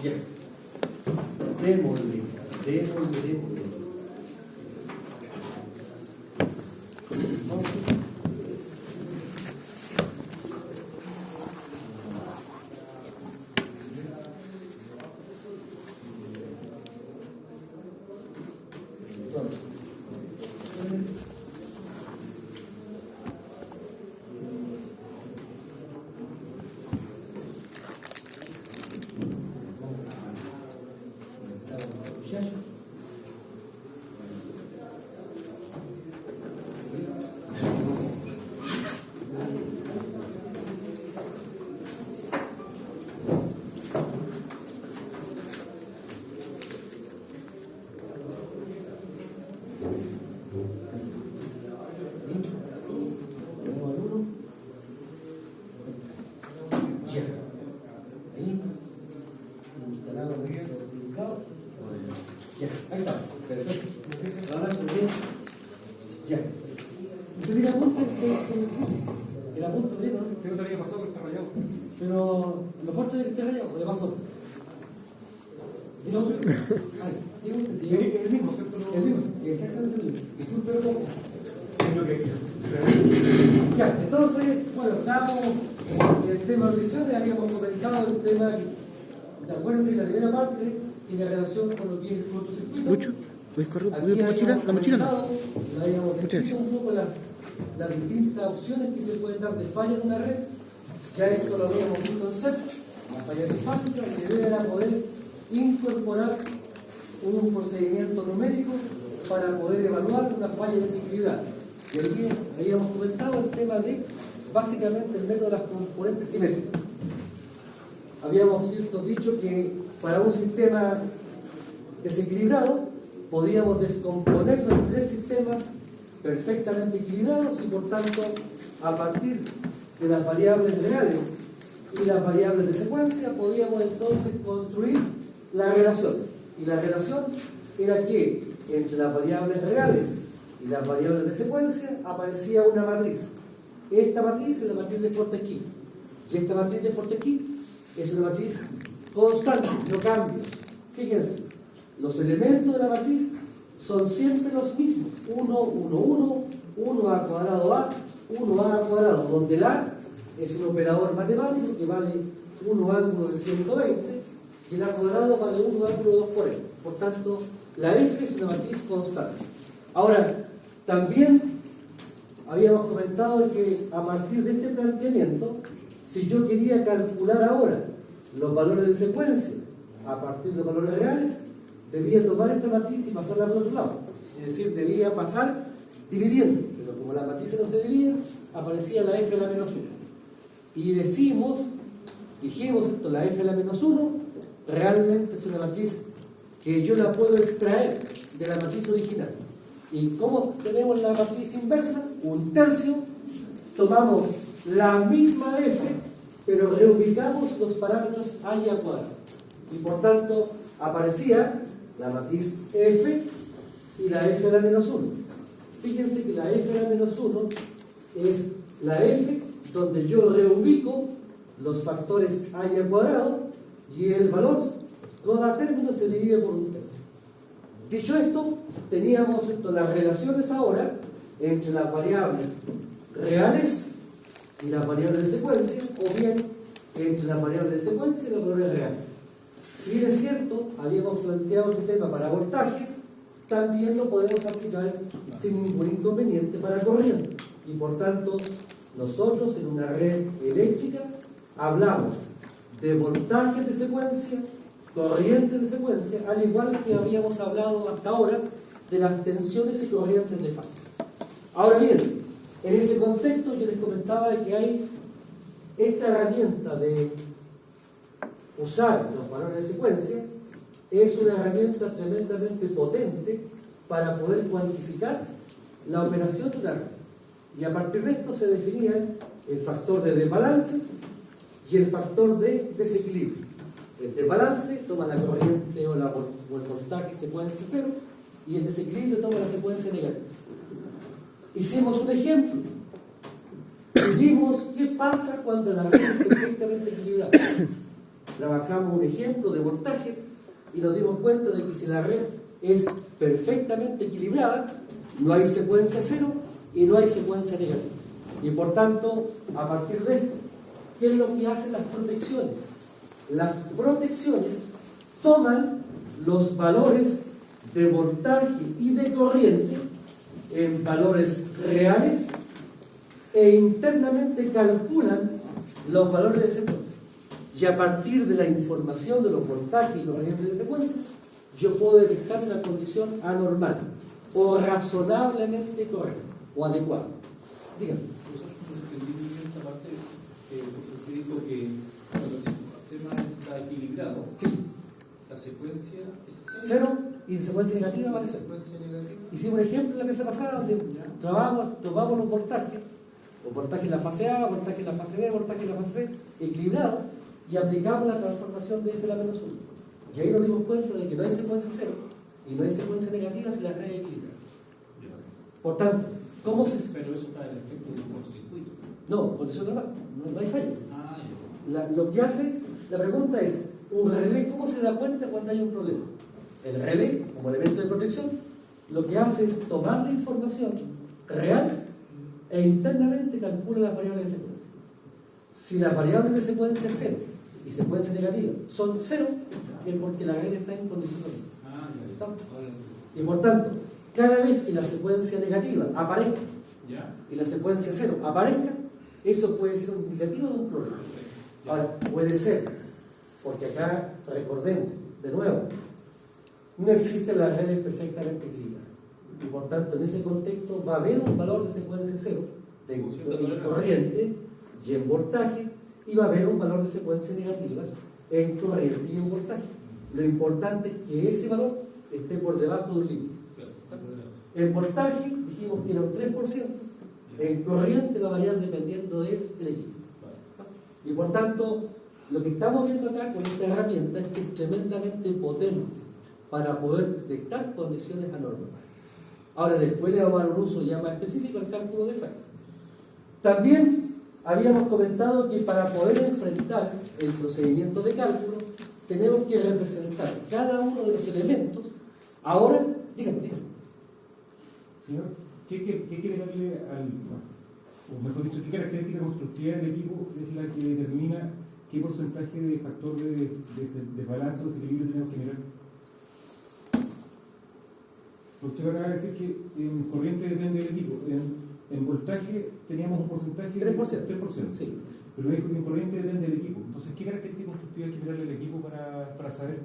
Ya. Démosle. Ya, ahí está, perfecto. Ahora, ya. Entonces el apunte de ¿no? Tengo todavía pasado que está rayado. Pero mejor todavía que esté rayado, ¿o le pasó? Digamos, El mismo, ¿cierto? el mismo, exactamente el mismo. Disculpe un poco. Es lo que decía. Ya, entonces, bueno, estamos en el tema de audiciones, habíamos comentado el tema que, acuérdense que la primera parte tiene relación con lo que es el cortocircuito. Lucho, ¿puedes correr tu mochila? La mochila no. Habíamos descrito un poco las distintas opciones que se pueden dar de falla en una red. Ya esto lo habíamos visto en CEP, la falla trifásica, y la idea era poder incorporar un procedimiento numérico para poder evaluar una falla desequilibrada. Y aquí habíamos comentado el tema de, básicamente, el método de las componentes simétricas. Habíamos dicho que para un sistema desequilibrado podíamos descomponerlo en tres sistemas perfectamente equilibrados y por tanto a partir de las variables reales y las variables de secuencia podíamos entonces construir la relación. Y la relación era que entre las variables reales y las variables de secuencia aparecía una matriz. Esta matriz es la matriz de Fortescue. Y esta matriz de Fortescue es una matriz constante, no cambia. Fíjense, los elementos de la matriz son siempre los mismos. 1, 1, 1, 1 a cuadrado A, 1 a cuadrado, donde el A es un operador matemático que vale 1 ángulo de 120 y el A cuadrado vale 1 ángulo de 240. Por tanto, la F es una matriz constante. Ahora, también habíamos comentado que a partir de este planteamiento, si yo quería calcular ahora los valores de secuencia a partir de valores reales, debía tomar esta matriz y pasarla al otro lado. Es decir, debía pasar dividiendo. Pero como la matriz no se dividía, aparecía la F a la menos 1. Y dijimos esto, la F a la menos 1 realmente es una matriz que yo la puedo extraer de la matriz original. ¿Y cómo tenemos la matriz inversa? Un tercio, tomamos la misma F, pero reubicamos los parámetros A y A cuadrado. Y por tanto, aparecía la matriz F y la F a la menos 1. Fíjense que la F a la menos 1 es la F donde yo reubico los factores A y A cuadrado y el valor, cada término se divide por un tercio. Dicho esto, teníamos las relaciones ahora entre las variables reales y las variables de secuencia, o bien entre las variables de secuencia y las variables reales. Si bien es cierto, habíamos planteado este tema para voltajes, también lo podemos aplicar sin ningún inconveniente para corriente. Y por tanto, nosotros en una red eléctrica hablamos de voltajes de secuencia, corrientes de secuencia, al igual que habíamos hablado hasta ahora de las tensiones y corrientes de fase. Ahora bien, en ese contexto yo les comentaba que hay esta herramienta de usar los valores de secuencia, es una herramienta tremendamente potente para poder cuantificar la operación de una red. Y a partir de esto se definían el factor de desbalance y el factor de desequilibrio. El desbalance toma la corriente o el voltaje secuencia cero y el desequilibrio toma la secuencia negativa. Hicimos un ejemplo y vimos qué pasa cuando la red es perfectamente equilibrada. Trabajamos un ejemplo de voltajes y nos dimos cuenta de que si la red es perfectamente equilibrada, no hay secuencia cero y no hay secuencia negativa. Y por tanto, a partir de esto, ¿qué es lo que hacen las protecciones? Las protecciones toman los valores de voltaje y de corriente en valores reales e internamente calculan los valores de secuencia. Y a partir de la información de los voltajes y corrientes de secuencia, yo puedo detectar una condición anormal o razonablemente correcta o adecuada. Dígame. Nosotros entendimos bien esta parte, porque usted dijo que cuando el sistema está equilibrado, Sí. la secuencia es Cero y de secuencia negativa vale la cero. secuencia negativa. Hicimos un ejemplo en la clase pasada donde tomamos los voltajes en la fase A, voltaje en la fase B, voltaje en la fase C, equilibrados, y aplicamos la transformación de F a la menos 1. Y ahí nos dimos cuenta de que no hay secuencia cero y no hay secuencia negativa si la red es equilibrada. Por tanto, ¿cómo se...? Pero eso para el efecto de un cortocircuito. No, condición normal, no hay fallo. Ah, ya. Lo que hace, la pregunta es, ¿un relé cómo se da cuenta cuando hay un problema? El relé, como elemento de protección, lo que hace es tomar la información real e internamente calcula las variables de secuencia. Si las variables de secuencia cero y secuencia negativa son cero, es porque la red está en condición normal. Ah, ya. ¿Está? Ahora, Y por tanto, cada vez que la secuencia negativa aparezca ya. y la secuencia cero aparezca, eso puede ser un indicativo de un problema. Ya. Ahora, puede ser, porque acá, recordemos, de nuevo, no existen las redes perfectamente equilibradas. Y por tanto, en ese contexto va a haber un valor de secuencia cero de corriente y en voltaje, y va a haber un valor de secuencia negativa en corriente y en voltaje. Lo importante es que ese valor esté por debajo de un límite. Claro. En voltaje dijimos que era un 3%, en corriente va a variar dependiendo del equipo. Y por tanto, lo que estamos viendo acá con esta herramienta es que es tremendamente potente para poder detectar condiciones anormales. Ahora, después le vamos a dar un uso ya más específico al cálculo de factor. También habíamos comentado que para poder enfrentar el procedimiento de cálculo, tenemos que representar cada uno de los elementos. Ahora, dígame. Señor, ¿qué quiere darle al... o mejor dicho, qué característica constructiva del equipo es la que determina qué porcentaje de factor de desbalance o desequilibrio tenemos que mirar? Usted acaba de decir que en corriente depende del equipo. En voltaje teníamos un porcentaje 3%. 3%. Sí. Pero dijo que en corriente depende del equipo. Entonces, ¿qué característica constructiva hay que mirarle al equipo para saber?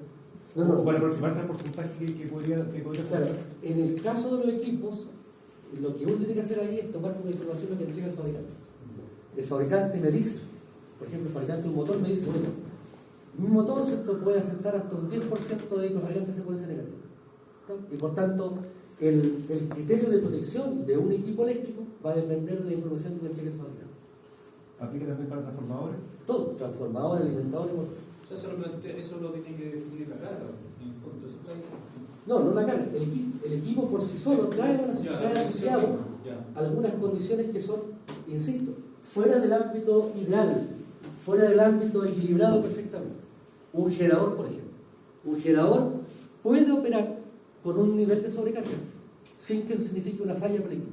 No. O para aproximarse al porcentaje que podría Claro, en el caso de los equipos, lo que uno tiene que hacer ahí es tomar como información lo que entrega el fabricante. El fabricante me dice, por ejemplo, el fabricante de un motor me dice, bueno, mi motor ¿cierto? Puede aceptar hasta un 10% de corriente secuencia negativa. Y por tanto, el criterio de protección de un equipo eléctrico va a depender de la información que me entregue el fabricante. ¿Aplica también para transformadores? Todo, transformador, alimentador y motor. O sea, eso lo tiene que definir la carga, en el fondo. Eso está ahí. No la carga. El equipo por sí solo trae asociado algunas condiciones que son, insisto, fuera del ámbito ideal, fuera del ámbito equilibrado perfectamente. Un generador, por ejemplo. Un generador puede operar con un nivel de sobrecarga sin que eso signifique una falla para el equipo.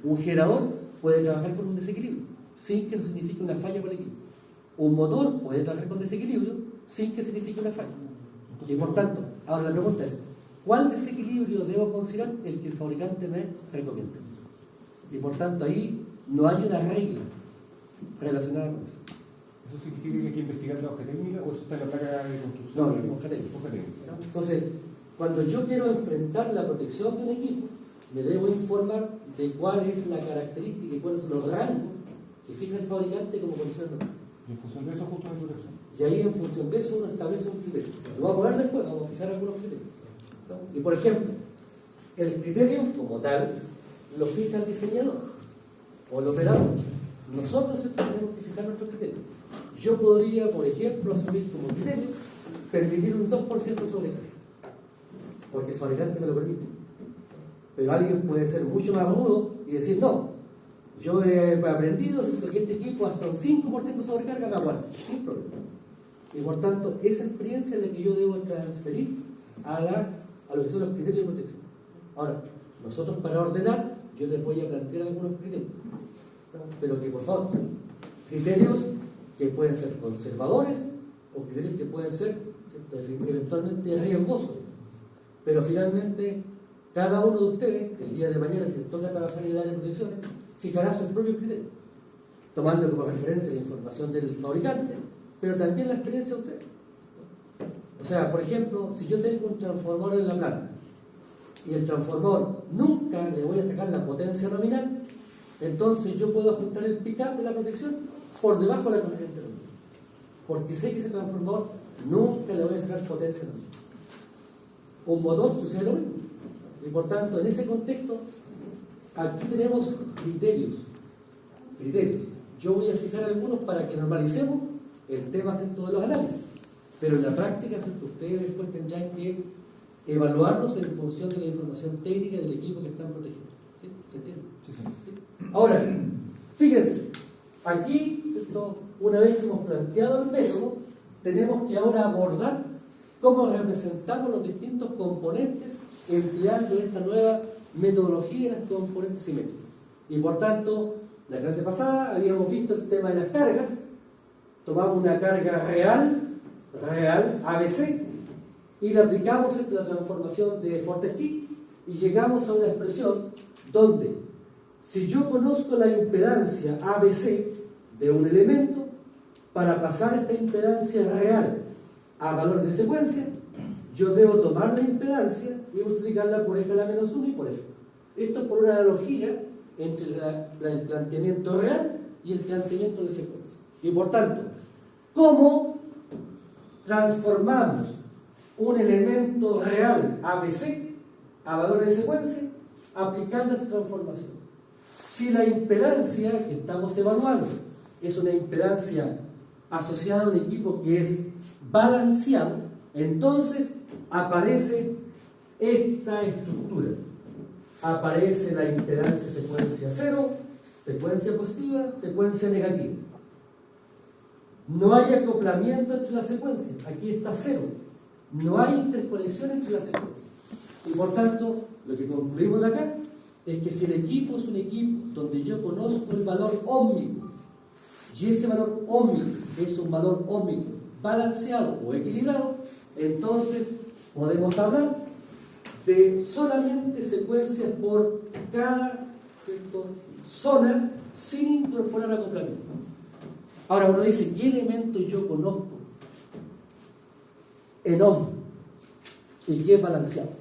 Un generador puede trabajar con un desequilibrio sin que eso signifique una falla para el equipo. Un motor puede trabajar con desequilibrio sin que signifique una falla. Y por tanto, ahora la pregunta es, ¿cuál desequilibrio debo considerar? El que el fabricante me recomienda. Y por tanto ahí no hay una regla relacionada con eso. ¿Eso significa que hay que investigar la hoja técnica o eso está en la placa de construcción? No, la hoja técnica. Entonces, cuando yo quiero enfrentar la protección de un equipo, me debo informar de cuál es la característica y cuáles son los rangos que fija el fabricante como condición normal. Y en función de eso, justo de protección. Y ahí, en función de eso, uno establece un criterio. Lo voy a poner después, vamos a fijar algunos criterios. Y por ejemplo, el criterio como tal lo fija el diseñador o el operador. Nosotros tenemos que fijar nuestro criterio. Yo podría, por ejemplo, asumir como criterio permitir un 2% sobrecarga, porque el fabricante me lo permite. Pero alguien puede ser mucho más rudo y decir, no, yo he aprendido que este equipo hasta un 5% sobrecarga me aguanta, sin problema. Y por tanto, esa experiencia es la que yo debo transferir a lo que son los criterios de protección. Ahora, nosotros para ordenar, yo les voy a plantear algunos criterios. Pero que por favor, criterios que pueden ser conservadores o criterios que pueden ser, ¿cierto?, eventualmente riesgosos. Pero finalmente, cada uno de ustedes, el día de mañana, si les toca trabajar en el área de protección, fijará sus propios criterios, tomando como referencia la información del fabricante, pero también la experiencia de ustedes. O sea, por ejemplo, si yo tengo un transformador en la planta y el transformador nunca le voy a sacar la potencia nominal, entonces yo puedo ajustar el pick-up de la protección por debajo de la corriente nominal, porque sé que ese transformador nunca le voy a sacar potencia nominal. Un motor sucede lo mismo. Y por tanto, en ese contexto, aquí tenemos criterios. Yo voy a fijar algunos para que normalicemos el tema de los análisis. Pero en la práctica, ustedes después tendrán que evaluarlos en función de la información técnica del equipo que están protegiendo. ¿Sí? ¿Se entiende? Sí, sí. Ahora, fíjense, aquí, ¿cierto?, una vez que hemos planteado el método, tenemos que ahora abordar cómo representamos los distintos componentes empleando esta nueva metodología de los componentes simétricos. Y por tanto, la clase pasada habíamos visto el tema de las cargas. Tomamos una carga real, ABC, y la aplicamos en la transformación de Fortescue y llegamos a una expresión donde, si yo conozco la impedancia ABC de un elemento, para pasar esta impedancia real a valores de secuencia, yo debo tomar la impedancia y multiplicarla por f a la menos 1 y por f. Esto es por una analogía entre el planteamiento real y el planteamiento de secuencia. Y por tanto, ¿cómo transformamos un elemento real ABC a valores de secuencia? Aplicando esta transformación. Si la impedancia que estamos evaluando es una impedancia asociada a un equipo que es balanceado, entonces aparece esta estructura. Aparece la impedancia secuencia 0, secuencia positiva, secuencia negativa. No hay acoplamiento entre las secuencias. Aquí está 0. No hay interconexión entre las secuencias. Y por tanto, lo que concluimos de acá es que si el equipo es un equipo donde yo conozco el valor óhmico, y ese valor óhmico es un valor óhmico balanceado o equilibrado, entonces podemos hablar de solamente secuencias por cada zona sin incorporar acoplamiento. Ahora uno dice, ¿qué elemento yo conozco en ohm y qué es balanceado?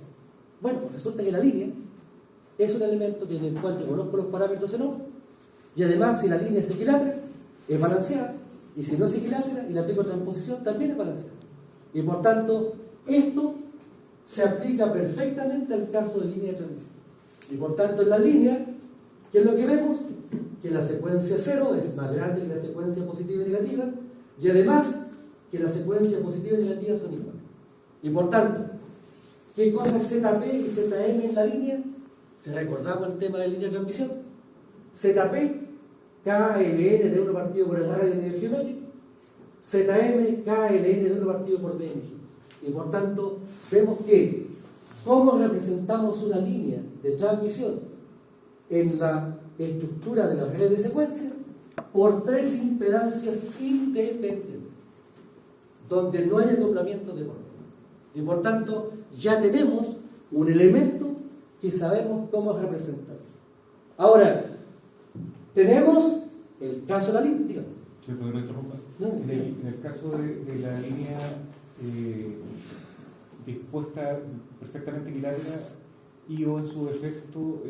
Bueno, pues resulta que la línea es un elemento en el cual yo conozco los parámetros en ohm, y además si la línea es equilátera, es balanceada, y si no es equilátera y le aplico transposición, también es balanceada. Y por tanto, esto se aplica perfectamente al caso de línea de transmisión. Y por tanto, en la línea, ¿qué es lo que vemos? Que la secuencia 0 es más grande que la secuencia positiva y negativa, y además que la secuencia positiva y negativa son iguales. Y por tanto, ¿qué cosa es ZP y ZM en la línea? Si recordamos el tema de línea de transmisión, ZP, KLN de 1 partido por el radio de medio geométrico, ZM, KLN de 1 partido por DMG. Y por tanto, vemos que cómo representamos una línea de transmisión en la estructura de la red de secuencia por 3 impedancias independientes, donde no hay acoplamiento de corriente. Y por tanto, ya tenemos un elemento que sabemos cómo representar. Ahora, tenemos el caso de la línea, digamos. ¿Se puede interrumpir? No, en el caso de la línea dispuesta perfectamente equilátera y o en su defecto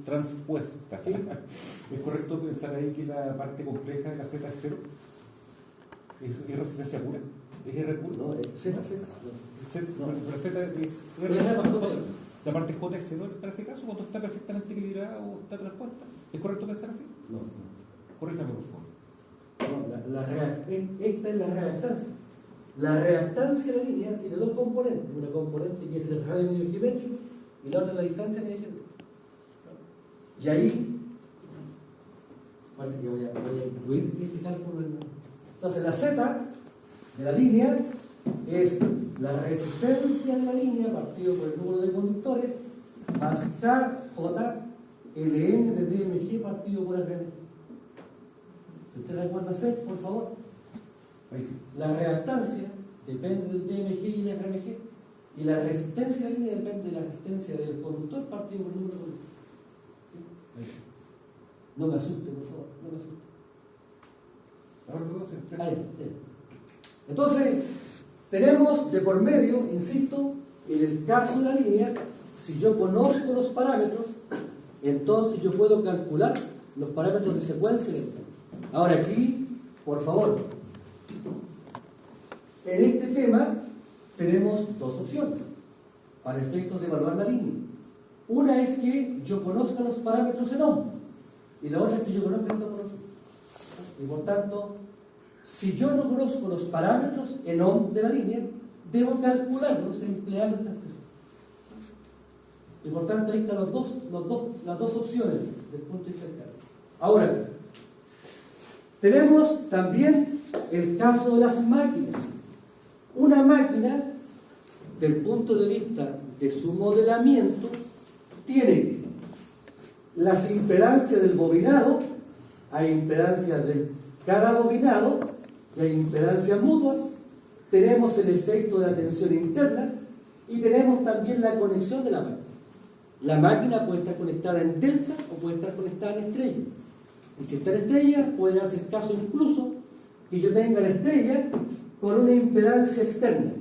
transpuesta. ¿Sí? ¿Es correcto pensar ahí que la parte compleja de la Z es 0? ¿Es resistencia pura? ¿Es R pura? No, es Z. La Z es R más J. la parte J es 0 para ese caso cuando está perfectamente equilibrada o está transpuesta. ¿Es correcto pensar así? No. Corríjame, por favor. No, esta es la reactancia. La reactancia de la línea tiene 2 componentes. Una componente que es el radio medio geométrico y la otra la distancia medio geométrica. Y ahí Parece que voy a incluir este cálculo. Entonces, la Z de la línea es la resistencia de la línea partido por el número de conductores más KJ LN de DMG partido por RMG. Si usted recuerda hacer, por favor, Ahí sí. la reactancia depende del DMG y el RMG, y la resistencia de la línea depende de la resistencia del conductor partido por el número de conductores. Ahí sí. No me asuste, por favor, no me asuste. Ahora los dos, tres. Ahí, ahí. Entonces, tenemos de por medio, insisto, en el caso de la línea, si yo conozco los parámetros, entonces yo puedo calcular los parámetros de secuencia. Ahora aquí, por favor, en este tema tenemos dos opciones para efectos de evaluar la línea. Una es que yo conozca los parámetros en ohm, y la otra es que yo conozca esta topología. Y por tanto, si yo no conozco los parámetros en ohm de la línea, debo calcularlos empleando esta expresión. Y por tanto, ahí están las dos opciones del punto de vista del cálculo. Ahora, tenemos también el caso de las máquinas. Una máquina, del punto de vista de su modelamiento, tiene las impedancias del bobinado, hay impedancias de cada bobinado y hay impedancias mutuas, tenemos el efecto de la tensión interna y tenemos también la conexión de la máquina. La máquina puede estar conectada en delta o puede estar conectada en estrella. Y si está en estrella, puede darse el caso incluso que yo tenga la estrella con una impedancia externa.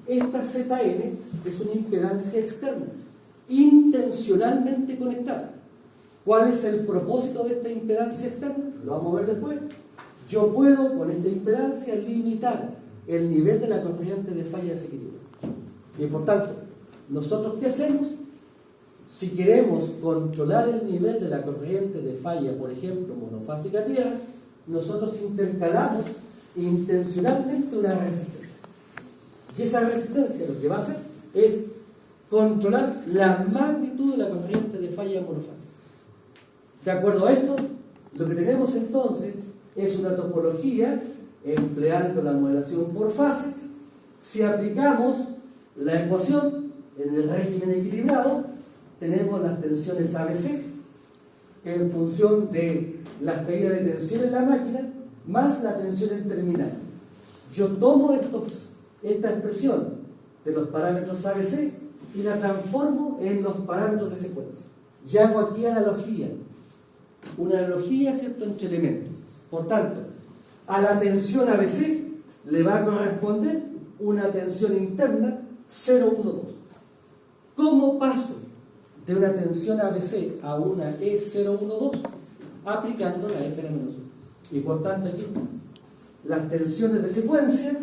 Esta ZN es una impedancia externa, intencionalmente conectada. ¿Cuál es el propósito de esta impedancia externa? Lo vamos a ver después. Yo puedo, con esta impedancia, limitar el nivel de la corriente de falla de desequilibrio. Y por tanto, ¿nosotros qué hacemos? Si queremos controlar el nivel de la corriente de falla, por ejemplo, monofásica tierra, nosotros intercalamos intencionalmente una resistencia. Y esa resistencia lo que va a hacer es controlar la magnitud de la corriente de falla monofásica. De acuerdo a esto, lo que tenemos entonces es una topología empleando la modelación por fase. Si aplicamos la ecuación en el régimen equilibrado, tenemos las tensiones ABC en función de las caídas de tensión en la máquina más la tensión en terminal. Yo tomo esta expresión de los parámetros ABC y la transformo en los parámetros de secuencia. Y hago aquí analogía, una analogía, ¿cierto?, entre elementos. Por tanto, a la tensión ABC le va a corresponder una tensión interna 0,12. ¿Cómo paso de una tensión ABC a una E0,12? Aplicando la F-1. Y por tanto aquí las tensiones de secuencia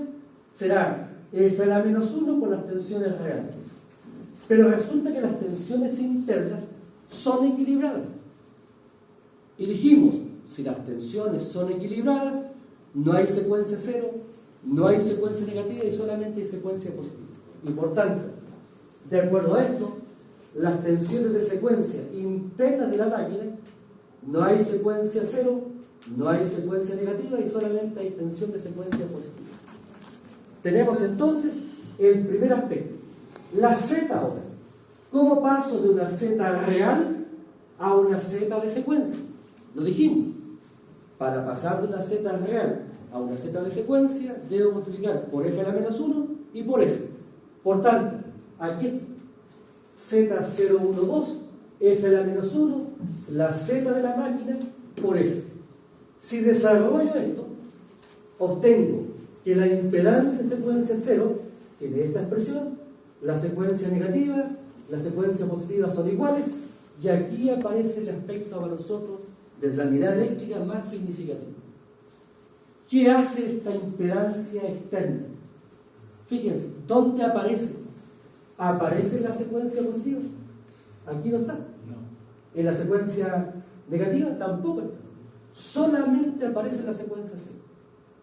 serán F-1 con las tensiones reales. Pero resulta que las tensiones internas son equilibradas. Y dijimos, si las tensiones son equilibradas, no hay secuencia cero, no hay secuencia negativa y solamente hay secuencia positiva. Y por tanto, de acuerdo a esto, las tensiones de secuencia internas de la máquina, no hay secuencia cero, no hay secuencia negativa y solamente hay tensión de secuencia positiva. Tenemos entonces el primer aspecto, la Z ahora. ¿Cómo paso de una Z real a una Z de secuencia? Lo dijimos. Para pasar de una Z real a una Z de secuencia, debo multiplicar por F a la menos 1 y por F. Por tanto, aquí Z012, F a la menos 1, la Z de la máquina por F. Si desarrollo esto, obtengo que la impedancia secuencia 0 tiene esta expresión, la secuencia negativa, la secuencia positiva son iguales, y aquí aparece el aspecto para nosotros de la unidad eléctrica más significativo. ¿Qué hace esta impedancia externa? Fíjense, ¿dónde aparece? ¿Aparece en la secuencia positiva? Aquí no está. No. En la secuencia negativa tampoco está. Solamente aparece en la secuencia C.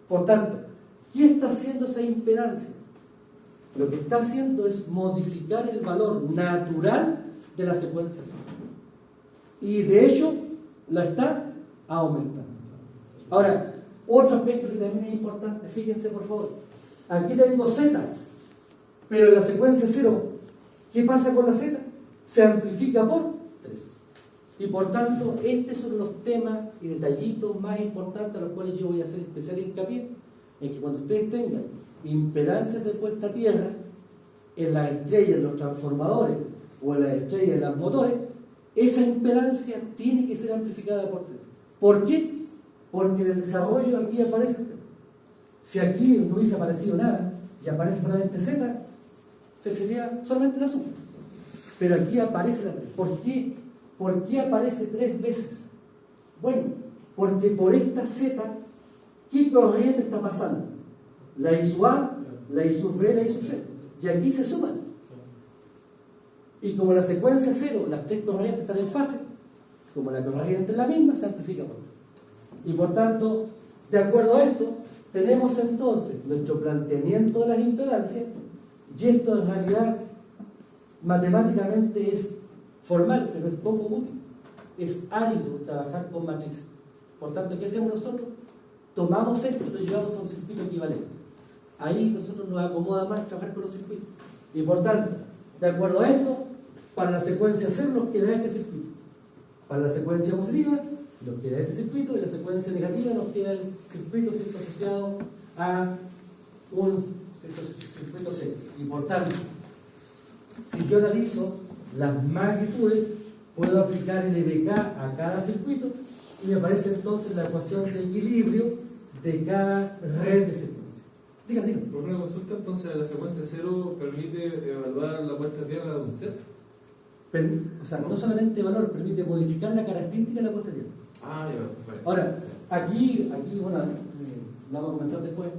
Por tanto, ¿qué está haciendo esa impedancia? Lo que está haciendo es modificar el valor natural de la secuencia C. Y de hecho, la está aumentando. Ahora, otro aspecto que también es importante, fíjense por favor. Aquí tengo Z, pero en la secuencia 0, ¿qué pasa con la Z? Se amplifica por 3. Y por tanto, estos son los temas y detallitos más importantes a los cuales yo voy a hacer especial hincapié, en que cuando ustedes tengan impedancias de puesta a tierra en las estrellas de los transformadores o en las estrellas de los motores, esa impedancia tiene que ser amplificada por 3. ¿Por qué? Porque en el desarrollo aquí aparece. Si aquí no hubiese aparecido nada y aparece solamente Z, se sería solamente la suma. Pero aquí aparece la 3. ¿Por qué? ¿Por qué aparece 3 veces? Bueno, porque por esta Z, ¿qué corriente está pasando? La I sub A, la I sub B, la I sub C. Y aquí se suman. Y como la secuencia 0, las 3 corrientes están en fase, como la corriente es la misma, se amplifica por 3. Y por tanto, de acuerdo a esto, tenemos entonces nuestro planteamiento de las impedancias, y esto en realidad matemáticamente es formal, pero es poco útil. Es árido trabajar con matrices. Por tanto, ¿qué hacemos nosotros? Tomamos esto y lo llevamos a un circuito equivalente. Ahí nosotros nos acomoda más trabajar con los circuitos. Y por tanto, de acuerdo a esto, para la secuencia 0 nos queda este circuito. Para la secuencia positiva nos queda este circuito, y la secuencia negativa nos queda el circuito asociado a un circuito C. Y por tanto, si yo analizo las magnitudes, puedo aplicar el EBK a cada circuito y me aparece entonces la ecuación de equilibrio de cada red de secuencia. Dígame. Por una consulta, entonces la secuencia 0 permite evaluar la puesta a tierra de un set. O sea, no solamente valor, permite modificar la característica de la puesta a tierra. Ah, ya, vale. Ahora, aquí bueno, lo vamos a comentar después,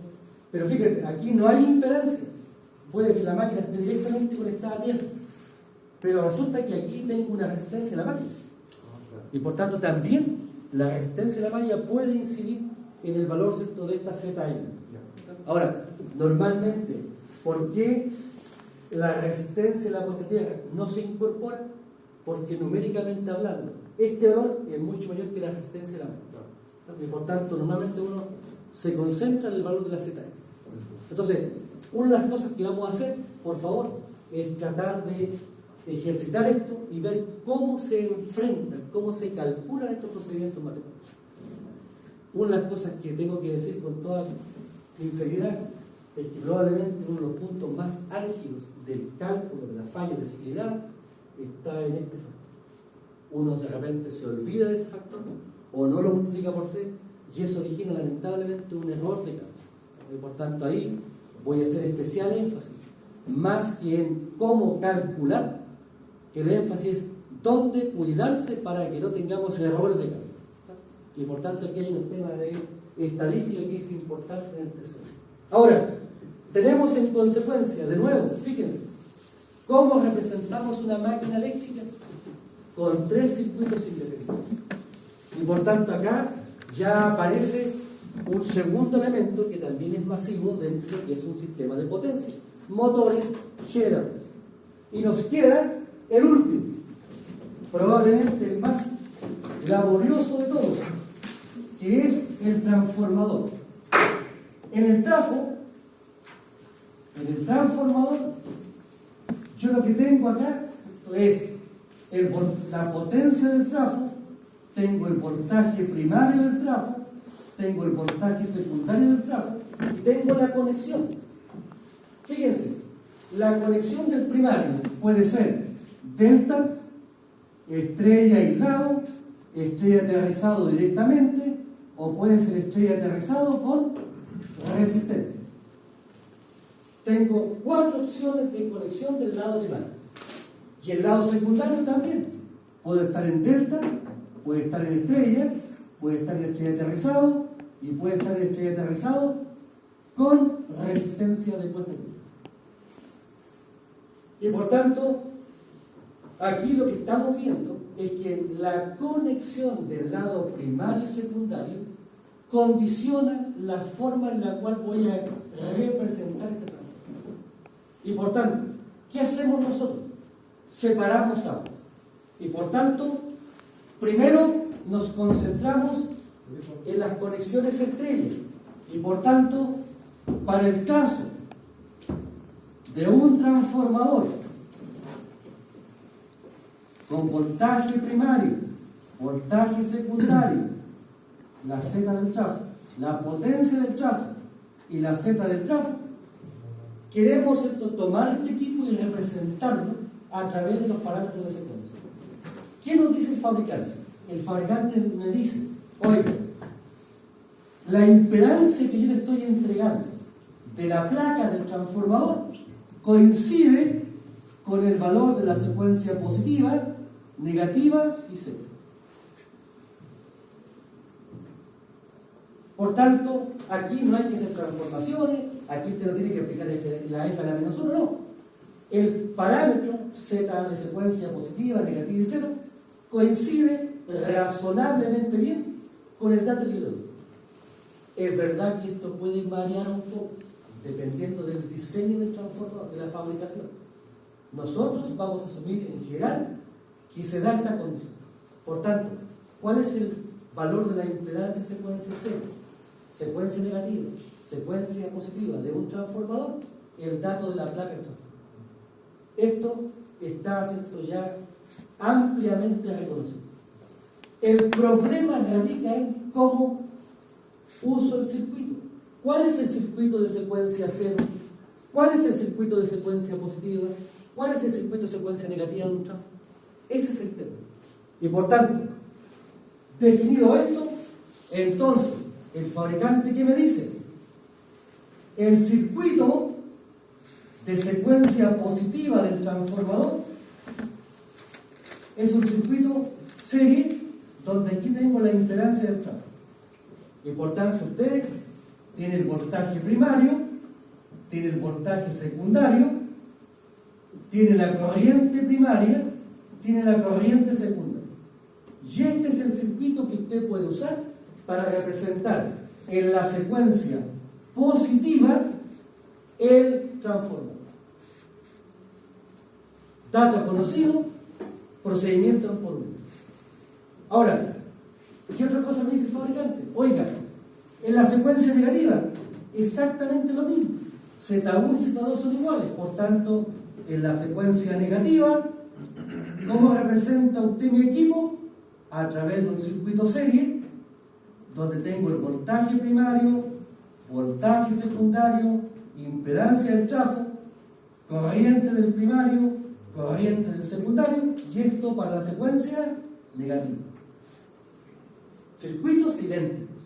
pero fíjate, aquí no hay impedancia. Puede que la máquina esté directamente conectada a tierra, pero resulta que aquí tengo una resistencia a la máquina. Y por tanto también la resistencia a la máquina puede incidir en el valor, ¿cierto?, de esta ZN. Ahora, normalmente, ¿por qué la resistencia a la puesta a tierra no se incorpora? Porque numéricamente hablando, este valor es mucho mayor que la resistencia a la máquina. Y por tanto, normalmente uno se concentra en el valor de la ZN. Entonces, una de las cosas que vamos a hacer, por favor, es tratar de ejercitar esto y ver cómo se enfrentan, cómo se calculan estos procedimientos matemáticos. Una de las cosas que tengo que decir con toda sinceridad es que probablemente uno de los puntos más álgidos del cálculo de la falla de ciclidad está en este factor. Uno de repente se olvida de ese factor o no lo multiplica por 3 y eso origina lamentablemente un error de cálculo. Y por tanto ahí voy a hacer especial énfasis, más que en cómo calcular, el énfasis es dónde cuidarse para que no tengamos errores de cálculo. Y por tanto aquí hay un tema de estadística que es importante en el tercero. Ahora, tenemos en consecuencia, de nuevo, fíjense, cómo representamos una máquina eléctrica con 3 circuitos independientes. Y por tanto acá ya aparece un segundo elemento que también es masivo dentro, que es un sistema de potencia. Motores generadores. Y nos queda el último, probablemente el más laborioso de todos, que es el transformador. En el transformador, yo lo que tengo acá es la potencia del trafo, tengo el voltaje primario del trafo, tengo el voltaje secundario del trafo y tengo la conexión. Fíjense, la conexión del primario puede ser delta, estrella aislado, estrella aterrizado directamente, o puede ser estrella aterrizado con resistencia. Tengo 4 opciones de conexión del lado primario. Y el lado secundario también. Puede estar en delta, puede estar en estrella, puede estar en estrella aterrizado y puede estar en estrella aterrizado con resistencia de puesta a tierra. Y por tanto, aquí lo que estamos viendo es que la conexión del lado primario y secundario condiciona la forma en la cual voy a representar este transformador. Y por tanto, ¿qué hacemos nosotros? Separamos ambas. Y por tanto, primero nos concentramos en las conexiones estrellas. Y por tanto, para el caso de un transformador con voltaje primario, voltaje secundario, la Z del tráfico, la potencia del tráfico y la Z del tráfico, queremos tomar este equipo y representarlo a través de los parámetros de secuencia. ¿Qué nos dice el fabricante? El fabricante me dice, oiga, la impedancia que yo le estoy entregando de la placa del transformador coincide con el valor de la secuencia positiva, negativa y cero. Por tanto, aquí no hay que hacer transformaciones, aquí usted no tiene que aplicar la F a la menos 1, no. El parámetro Z de secuencia positiva, negativa y cero coincide razonablemente bien con el dato que yo le doy. Es verdad que esto puede variar un poco, dependiendo del diseño del transformador, de la fabricación. Nosotros vamos a asumir en general que se da esta condición. Por tanto, ¿cuál es el valor de la impedancia secuencia cero? Secuencia negativa, secuencia positiva de un transformador, el dato de la placa del transformador. Esto está ya ampliamente reconocido. El problema radica en cómo uso el circuito. ¿Cuál es el circuito de secuencia cero? ¿Cuál es el circuito de secuencia positiva? ¿Cuál es el circuito de secuencia negativa de un transformador? Ese es el tema. Y por tanto, definido esto, entonces, el fabricante, ¿qué me dice? El circuito de secuencia positiva del transformador es un circuito serie donde aquí tengo la impedancia del tráfico. Y por tanto, usted tiene el voltaje primario, tiene el voltaje secundario, tiene la corriente primaria, tiene la corriente secundaria. Y este es el circuito que usted puede usar para representar en la secuencia positiva el transformador. Dato conocido, procedimiento por uno. Ahora, ¿qué otra cosa me dice el fabricante? Oiga, en la secuencia negativa, exactamente lo mismo. Z1 y Z2 son iguales. Por tanto, en la secuencia negativa, ¿cómo representa usted mi equipo? A través de un circuito serie, donde tengo el voltaje primario, voltaje secundario, impedancia del tráfico, corriente del primario, corriente del secundario, y esto para la secuencia negativa. Circuitos idénticos.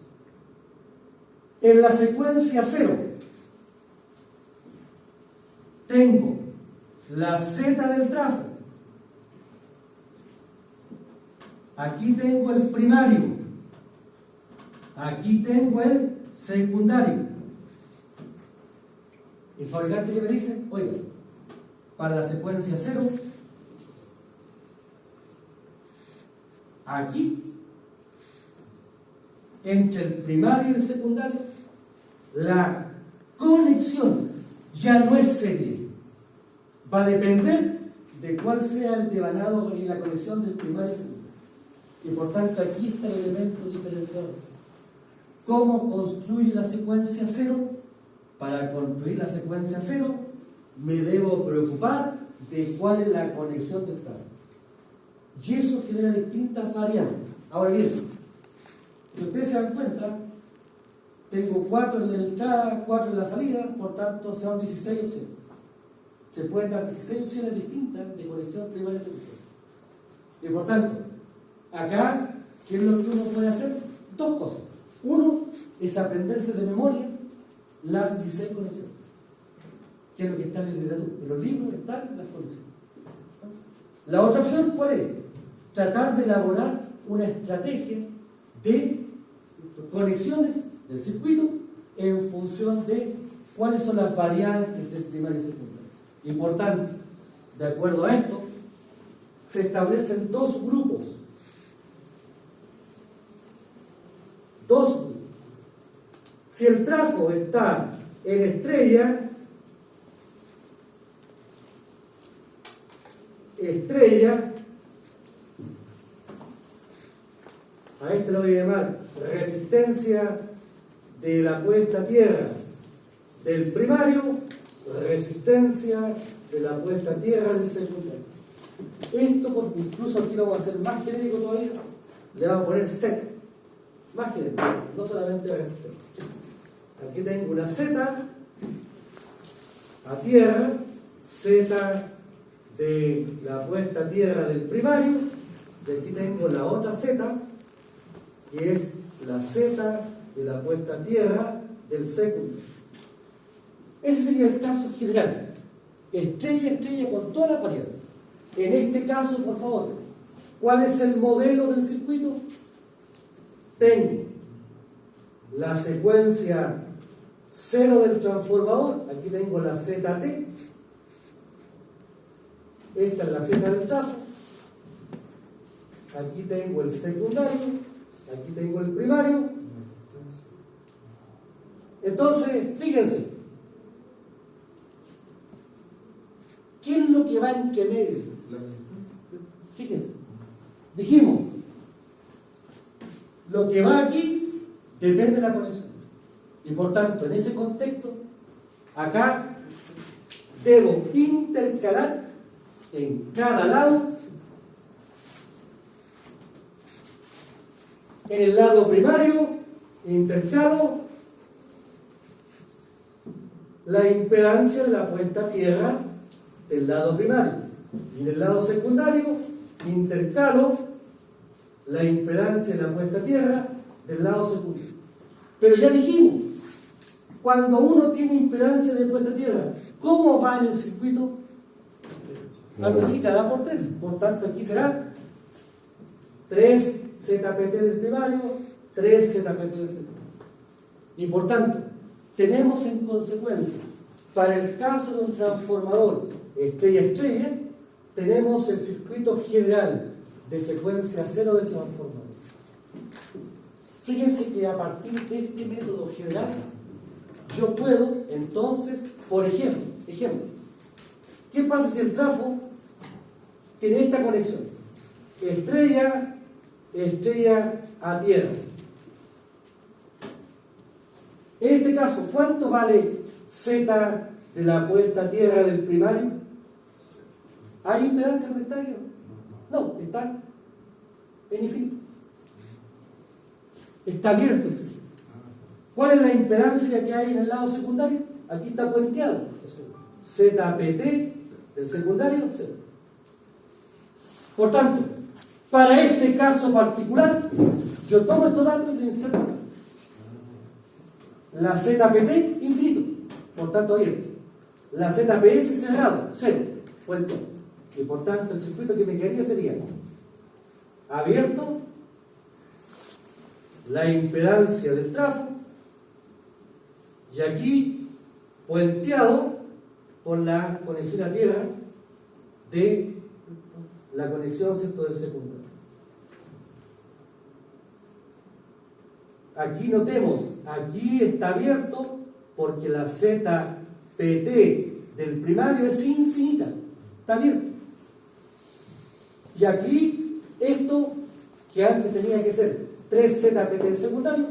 En la secuencia cero, tengo la Z del tráfico. Aquí tengo el primario. Aquí tengo el secundario. El fabricante que me dice, oiga, para la secuencia cero, aquí, entre el primario y el secundario, la conexión ya no es serie. Va a depender de cuál sea el devanado y la conexión del primario y secundario. Y por tanto aquí está el elemento diferenciador. ¿Cómo construir la secuencia cero? Para construir la secuencia cero me debo preocupar de cuál es la conexión del tráfico. Y eso genera distintas variantes. Ahora bien, si ustedes se dan cuenta, tengo 4 en la entrada, 4 en la salida, por tanto son 16 opciones. Se pueden dar 16 opciones distintas de conexión primaria y secundaria. Y por tanto, acá, ¿qué es lo que uno puede hacer? Dos cosas. Uno es aprenderse de memoria las 16 conexiones, que es lo que está en la literatura. En los libros están las conexiones. La otra opción, ¿cuál es? Tratar de elaborar una estrategia de conexiones del circuito en función de cuáles son las variantes del primario y secundario. Y por tanto, de acuerdo a esto, se establecen dos grupos. Si el trafo está en estrella, A este lo voy a llamar resistencia de la puesta a tierra del primario, resistencia de la puesta a tierra del secundario. Esto, porque incluso aquí lo vamos a hacer más genérico todavía, le vamos a poner Z, más genérico, no solamente resistencia. Aquí tengo una Z a tierra, Z de la puesta a tierra del primario, y aquí tengo la otra Z, que es la Z de la puesta a tierra del secundario. Ese sería el caso general. Estrella, estrella con todas las variables. En este caso, por favor, ¿cuál es el modelo del circuito? Tengo la secuencia 0 del transformador, aquí tengo la ZT, esta es la Z del trafo, aquí tengo el secundario, aquí tengo el primario. Entonces, fíjense, ¿qué es lo que va entre medio? La resistencia. Fíjense, dijimos, lo que va aquí depende de la conexión. Y por tanto, en ese contexto, acá debo intercalar en cada lado, en el lado primario, intercalo la impedancia de la puesta a tierra del lado primario. Y en el lado secundario, intercalo la impedancia de la puesta a tierra del lado secundario. Pero ya dijimos, cuando uno tiene impedancia de puesta a tierra, ¿cómo va en el circuito? Amplificada por 3. Por tanto, aquí será 3 ZPT del primario, 3 ZPT del secundario. Y por tanto, tenemos en consecuencia, para el caso de un transformador estrella-estrella, tenemos el circuito general de secuencia 0 del transformador. Fíjense que a partir de este método general, yo puedo, entonces, por ejemplo, ¿qué pasa si el trafo tiene esta conexión? Estrella, estrella a tierra. En este caso, ¿cuánto vale Z de la puesta a tierra del primario? ¿Hay impedancia en el estadio? No, está en infinito. Está abierto el circuito. ¿Cuál es la impedancia que hay en el lado secundario? Aquí está puenteado. ZPT del secundario, 0. Por tanto, para este caso particular, yo tomo estos datos y lo inserto. La ZPT, infinito, por tanto abierto. La ZPS, cerrado, 0, puenteado. Y por tanto, el circuito que me quedaría sería abierto, la impedancia del trafo, y aquí puenteado por la conexión a tierra de la conexión, ¿cierto?, del secundario. Aquí notemos, aquí está abierto porque la ZPT del primario es infinita, está abierto. Y aquí esto que antes tenía que ser 3 ZPT del secundario,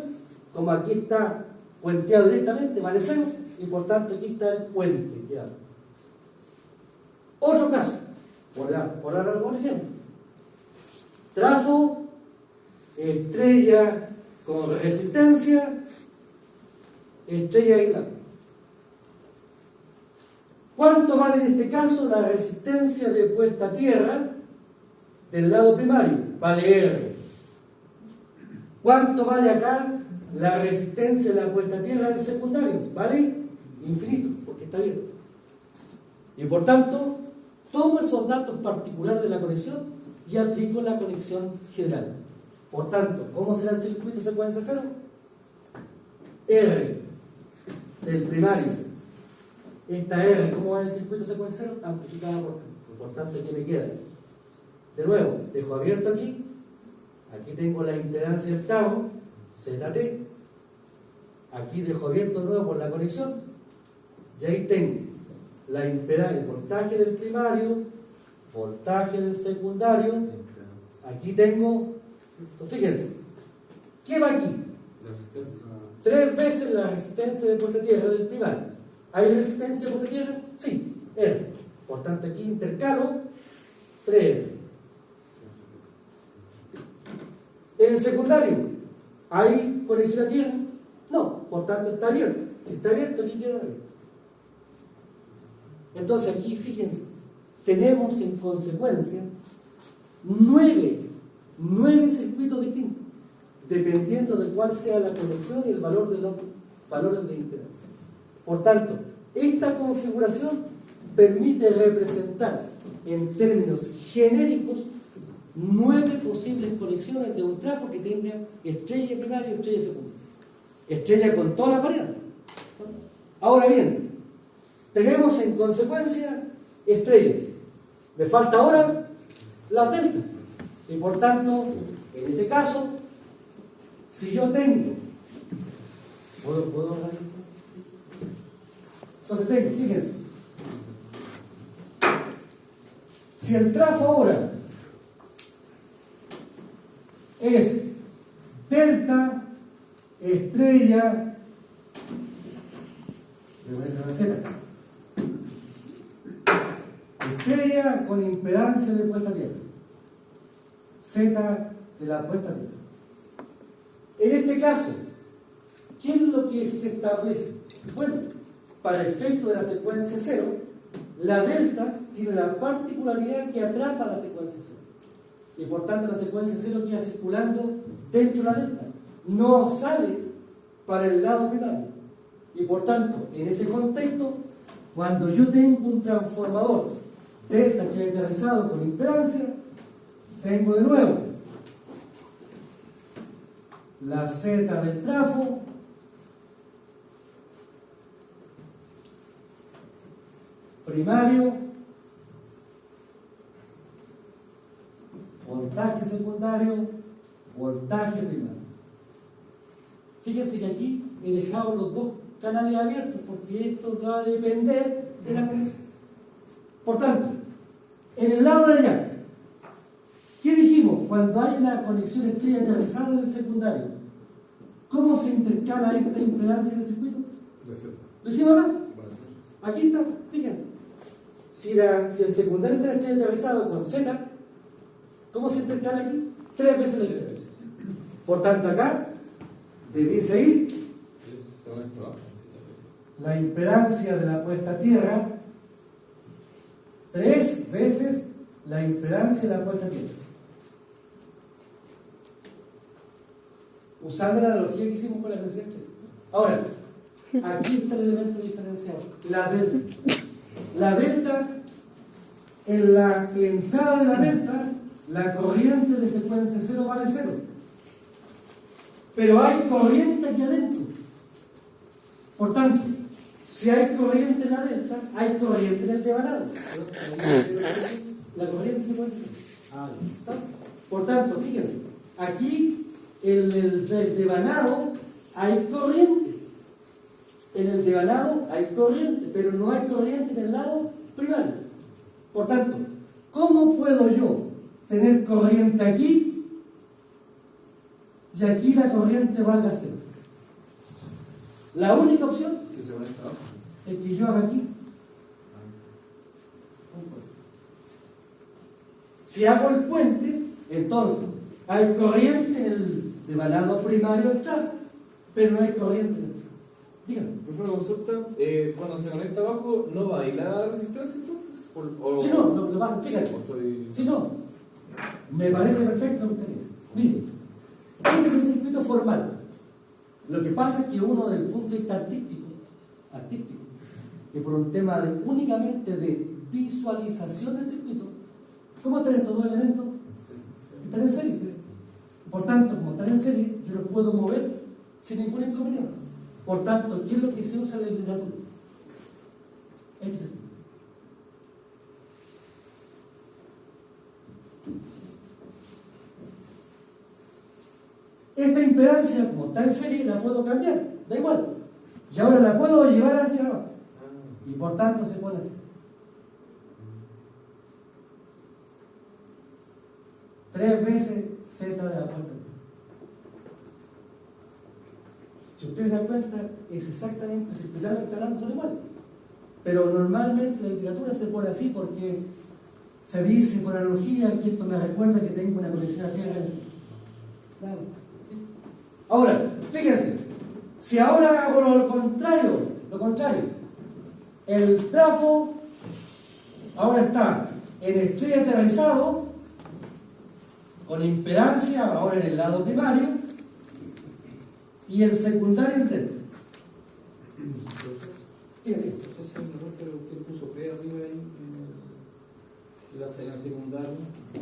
como aquí está puenteado directamente, vale 0, y por tanto aquí está el puente que habla. Otro caso, por algún ejemplo, trafo, estrella con resistencia, estrella aislada. ¿Cuánto vale en este caso la resistencia de puesta a tierra del lado primario? Vale R. ¿Cuánto vale acá la resistencia de la puesta a tierra del secundario? Vale infinito, porque está abierto. Y por tanto, tomo esos datos particulares de la conexión y aplico la conexión general. Por tanto, ¿cómo será el circuito secuencia 0? R del primario. Esta R, ¿cómo va el circuito secuencia 0? Amplificada por 3. Por tanto, ¿qué me queda? De nuevo, dejo abierto aquí. Aquí tengo la impedancia del tau, ZT. Aquí dejo abierto de nuevo por la conexión. Y ahí tengo la impedancia, el voltaje del primario, voltaje del secundario. Aquí tengo, fíjense, ¿Qué va aquí? La resistencia. 3 veces la resistencia de puesta a tierra del primario. ¿Hay resistencia de puesta a tierra? Sí, R. Por tanto, aquí intercalo 3R. En el secundario, ¿hay conexión a tierra? No, por tanto está abierto. Si está abierto, aquí queda abierto. Entonces aquí, fíjense, tenemos en consecuencia 9 circuitos distintos, dependiendo de cuál sea la conexión y el valor de los valores de impedancia. Por tanto, esta configuración permite representar en términos genéricos 9 posibles conexiones de un trafo que tenga estrella primaria y estrella secundaria. Estrella con todas las variables. Ahora bien, tenemos en consecuencia estrellas. Me falta ahora las deltas. Y por tanto, en ese caso, si yo tengo... ¿Puedo hablar? Entonces tengo, fíjense. Si el trafo ahora es delta, estrella, estrella con impedancia de puesta a tierra, Z de la puesta a tierra. En este caso, ¿qué es lo que se establece? Bueno, para el efecto de la secuencia 0, la delta tiene la particularidad que atrapa la secuencia 0. Y por tanto la secuencia 0 queda circulando dentro de la delta. No sale para el lado primario. Y por tanto, en ese contexto, cuando yo tengo un transformador delta characterizado con impedancia, tengo de nuevo la Z del trafo primario, voltaje secundario, voltaje primario. Fíjense que aquí he dejado los dos canales abiertos porque esto va a depender de la conexión. Por tanto, en el lado de allá, ¿qué dijimos? Cuando hay una conexión estrella aterrizada en el secundario, ¿cómo se intercala esta impedancia en el circuito? ¿Lo hicimos acá? Aquí está, fíjense. Si el secundario está estrella aterrizado con Z, ¿cómo se intercala aquí? 3 veces la impedancia. Por tanto, acá debiese ir la impedancia de la puesta a tierra 3 veces la impedancia de la puesta a tierra. Usando la analogía que hicimos con la energía eléctrica. Ahora, aquí está el elemento diferencial, la delta. La delta, en la entrada de la delta, la corriente de secuencia 0 vale 0. Pero hay corriente aquí adentro. Por tanto, si hay corriente en la delta, hay corriente en el devanado. La corriente se puede hacer. Por tanto, fíjense, aquí en el devanado hay corriente. En el devanado hay corriente, pero no hay corriente en el lado primario. Por tanto, ¿cómo puedo yo tener corriente aquí y aquí la corriente valga 0? La única opción es que yo haga aquí. Si hago el puente, entonces hay corriente en el devanado primario del tráfico, pero no hay corriente en el tráfico. Dígame. Por una consulta, cuando se conecta abajo, ¿no va a ir la resistencia entonces? Si no, lo vas, fíjate. Si no, me parece perfecto lo que usted dice. Mire, este es el circuito formal. Lo que pasa es que uno, desde el punto de vista artístico, y por un tema únicamente de visualización del circuito, ¿cómo están estos dos elementos? Están en serie. Por tanto, como están en serie, yo los puedo mover sin ningún inconveniente. Por tanto, ¿qué es lo que se usa en la literatura? Este circuito. Esta impedancia, como está en serie, la puedo cambiar, da igual. Y ahora la puedo llevar hacia abajo. Y por tanto se pone así. Tres veces Z de la puerta. Si ustedes se dan cuenta, es exactamente circularmente hablando, son iguales. Pero normalmente la literatura se pone así porque se dice por analogía que esto me recuerda que tengo una conexión a tierra en sí. Claro. Ahora, fíjense, si ahora hago lo contrario, el trafo ahora está en estrella aterrizado, con impedancia ahora en el lado primario, y el secundario entero. No sé si es un error, pero usted puso P arriba ahí en la secundaria.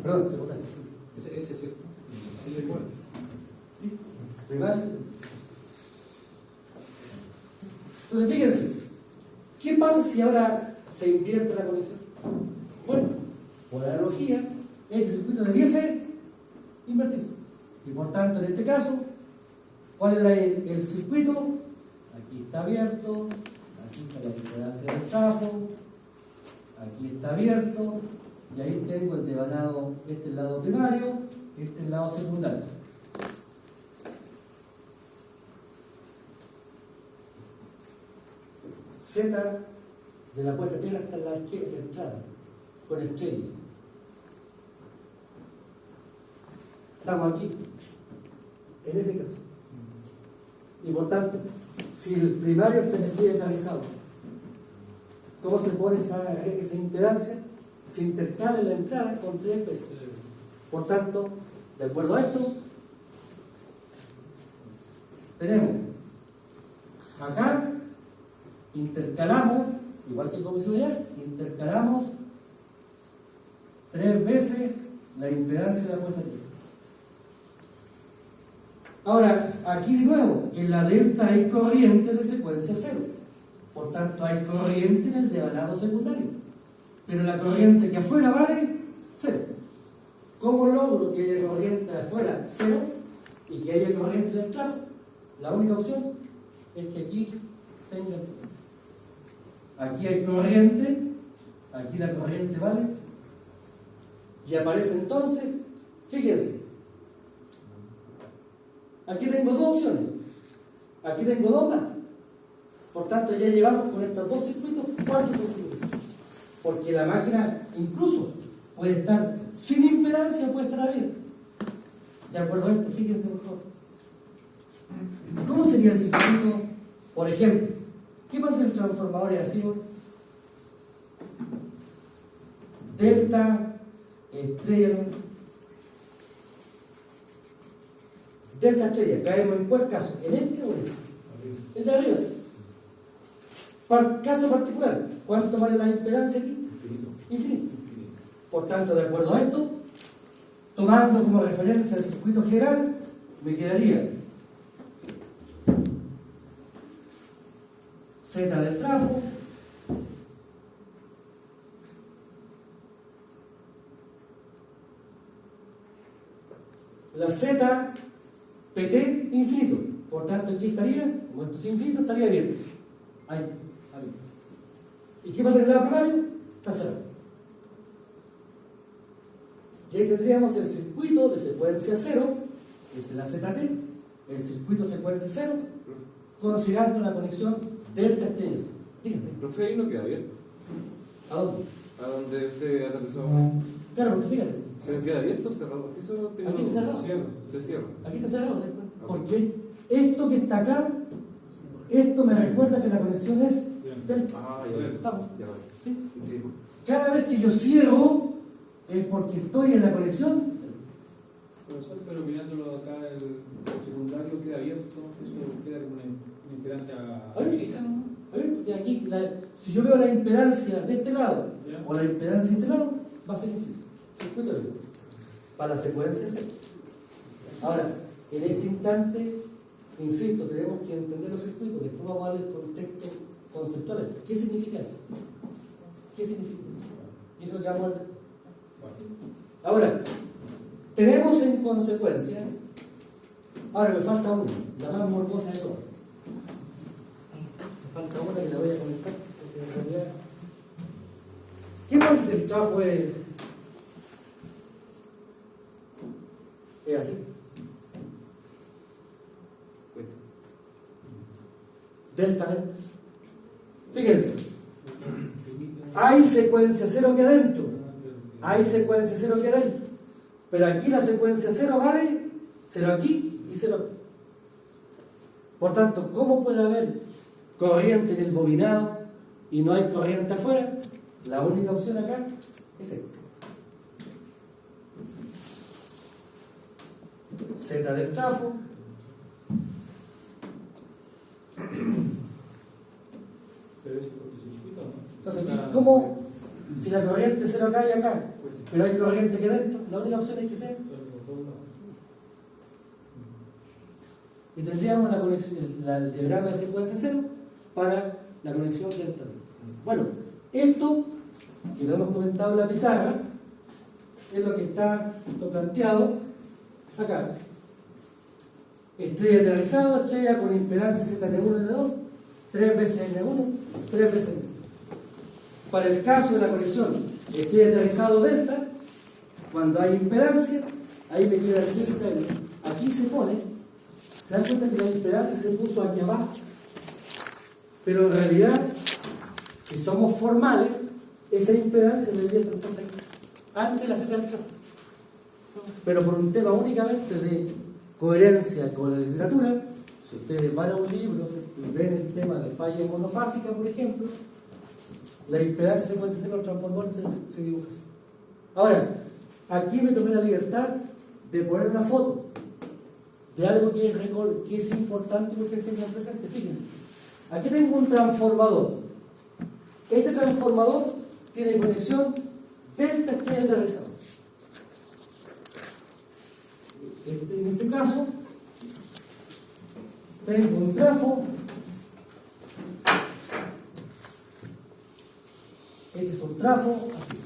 Perdón, secundario. Ese es cierto. Ahí es igual. ¿Sí? Primario. Entonces, fíjense, ¿qué pasa si ahora se invierte la conexión? Bueno, por analogía, ese circuito debiese invertirse. Y por tanto, en este caso, ¿cuál es el circuito? Aquí está abierto, aquí está la impedancia del trafo, aquí está abierto, y ahí tengo el devanado, este es el lado primario, este es el lado secundario. Z de la puesta a tierra está en la izquierda, en la entrada, con estrella. Estamos aquí, en ese caso. Y por tanto, si el primario está en estrella aterrizado, ¿cómo se pone esa impedancia? Se intercala en la entrada con 3 veces. Por tanto, de acuerdo a esto, tenemos acá, intercalamos, igual que como hice ayer, intercalamos 3 veces la impedancia de la puesta a tierra. Ahora, aquí de nuevo, en la delta hay corriente de secuencia 0. Por tanto, hay corriente en el devanado secundario. Pero la corriente que afuera vale 0. ¿Cómo logro que haya corriente afuera 0 y que haya corriente en el trafo? La única opción es que aquí tenga. Aquí hay corriente, aquí la corriente vale. Y aparece entonces, fíjense, aquí tengo 2 opciones, aquí tengo 2 más. Por tanto, ya llevamos con estos 2 circuitos 4 configuraciones. Porque la máquina incluso puede estar sin impedancia, puede estar abierta. De acuerdo a esto, fíjense por favor. ¿Cómo sería el circuito? Por ejemplo, ¿qué pasa en el transformador es así? Delta, estrella, delta estrella, caemos en cuál caso, en este o en este. El de arriba, sí. Caso particular, ¿cuánto vale la impedancia aquí? Infinito. Por tanto, de acuerdo a esto, tomando como referencia el circuito general, me quedaría Z del trafo la Z PT infinito. Por tanto, aquí estaría, como esto es infinito, estaría bien. Ahí. ¿Y qué pasa en el lado primario? Está cerrado. Y ahí tendríamos el circuito de secuencia 0, este es la ZT, el circuito secuencia 0, considerando la conexión delta estrella. Dígame. Profe, ahí no queda abierto. ¿A dónde? A donde usted aterrizó. Claro, porque fíjate. ¿Pero queda abierto o cerrado? Porque eso tiene Aquí está cerrado. Se cierra. Aquí está cerrado, ¿te das cuenta? Porque esto que está acá, esto me recuerda que la conexión es delta. Ah, ya veo. ¿Estamos? Ya veo. ¿Sí? Sí. Cada vez que yo cierro es porque estoy en la conexión. Profesor, pero mirándolo acá, el secundario queda abierto, eso queda como una impedancia infinita, ¿no? A ver, porque aquí, si yo veo la impedancia de este lado ¿Ya? o la impedancia de este lado, va a ser infinito. Circuito abierto. Para la secuencia C. Ahora, en este instante, insisto, tenemos que entender los circuitos. Después vamos a ver el contexto conceptual. ¿Qué significa eso? ¿Qué significa? Y eso es lo que vamos a ver. Ahora, tenemos en consecuencia, ahora me falta una, la más morbosa de todas. Me falta una que la voy a comentar, porque en realidad, ¿qué pasa si el trafo es así? delta N. Fíjense, hay secuencia 0 aquí adentro, hay secuencia 0 aquí adentro, pero aquí la secuencia 0 vale 0 aquí y 0 aquí. Por tanto, ¿cómo puede haber corriente en el bobinado y no hay corriente afuera? La única opción acá es esta. Z del trafo Pero eso cortocircuito, ¿no? Entonces, ¿cómo? Si la corriente 0 acá y acá, pero hay corriente aquí dentro, la única opción es que sea. Y tendríamos la conexión, el diagrama de secuencia 0 para la conexión delta. Bueno, esto, que lo hemos comentado en la pizarra, es lo que está planteado acá. Estrella aterrizado, estrella con impedancia ZN1, N2, 3 veces N1, 3 veces N2. Para el caso de la conexión estrella aterrizado delta, cuando hay impedancia, ahí me queda el ZN. Aquí se pone, se dan cuenta que la impedancia se puso aquí abajo, pero en realidad, si somos formales, esa impedancia debería estar puesta aquí, antes de la Z del trafo. Pero por un tema únicamente de coherencia con la literatura, si ustedes van a un libro y ven el tema de falla monofásica, por ejemplo, la impedancia secuencia de los transformadores se dibuja así. Ahora, aquí me tomé la libertad de poner una foto de algo que es importante que ustedes tengan presente. Fíjense, aquí tengo un transformador. Este transformador tiene conexión delta estrella aterrizado. En este caso, tengo un trafo. Ese es un trafo así.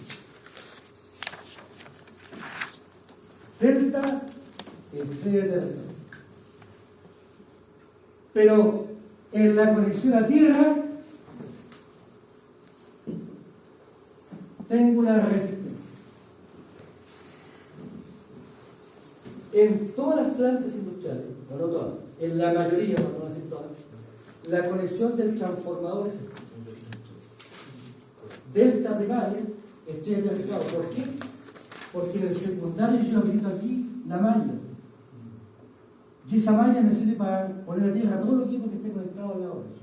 Delta estrella aterrizado. Pero en la conexión a tierra tengo una resistencia. En todas las plantas industriales, no todas, en la mayoría, por no decir todas, la conexión del transformador es esta. Delta primaria, estrella aterrizado. ¿Por qué? Porque en el secundario yo habilito aquí la malla. Y esa malla me sirve para poner a tierra todo el equipo que esté conectado al lado derecho.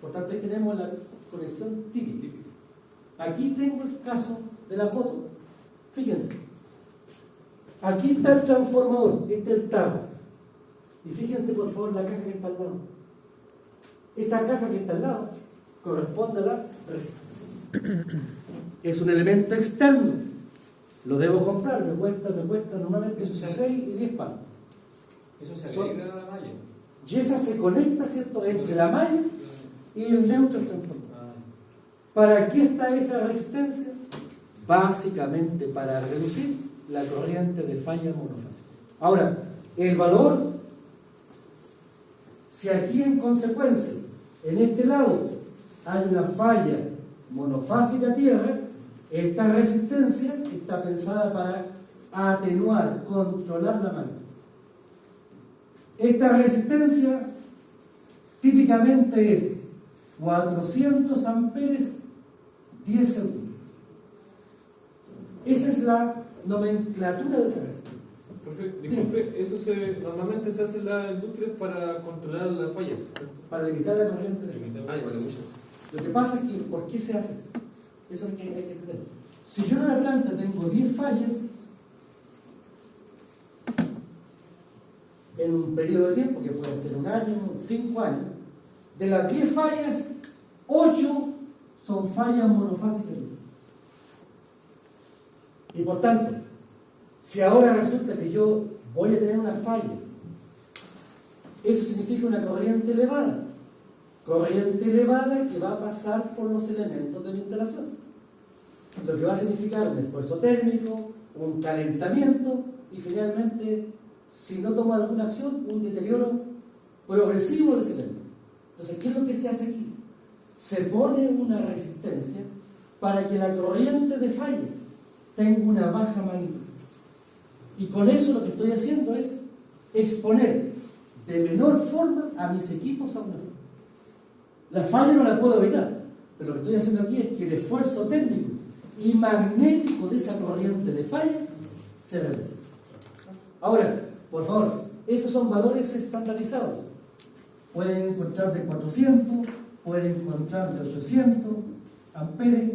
Por tanto, ahí tenemos la conexión típica. Aquí tengo el caso de la foto. Fíjense. Aquí está el transformador, este es el tarro. Y fíjense por favor la caja que está al lado. Esa caja que está al lado corresponde a la resistencia. Es un elemento externo. Lo debo comprar, me cuesta normalmente Eso se 6 y 10 palos. Eso se agrega a la malla. Y esa se conecta, ¿cierto?, entre la malla y el neutro transformador. ¿Para qué está esa resistencia? Básicamente para reducir la corriente de falla monofásica. Ahora, el valor, si aquí en consecuencia, en este lado, hay una falla monofásica tierra, esta resistencia está pensada para atenuar, controlar la malla. Esta resistencia típicamente es 400 amperes 10 segundos. Esa es la nomenclatura de esa resistencia. Profe, disculpe, eso normalmente se hace en la industria para controlar la falla. Para limitar la corriente. Ay, vale, muchas gracias. Lo que pasa es que, ¿por qué se hace? Eso hay que entender. Si yo en la planta tengo 10 fallas, en un periodo de tiempo, que puede ser un año, 5 años, de las 10 fallas, 8 son fallas monofásicas. Y por tanto, si ahora resulta que yo voy a tener una falla, eso significa una corriente elevada. Corriente elevada que va a pasar por los elementos de la instalación. Lo que va a significar un esfuerzo térmico, un calentamiento y finalmente, si no toma alguna acción, un deterioro progresivo de ese elemento. Entonces, ¿qué es lo que se hace aquí? Se pone una resistencia para que la corriente de falla tenga una baja magnitud. Y con eso lo que estoy haciendo es exponer de menor forma a mis equipos a una forma. La falla no la puedo evitar, pero lo que estoy haciendo aquí es que el esfuerzo técnico y magnético de esa corriente de falla se reduce. Ahora, por favor, estos son valores estandarizados. Pueden encontrar de 400, pueden encontrar de 800 amperes,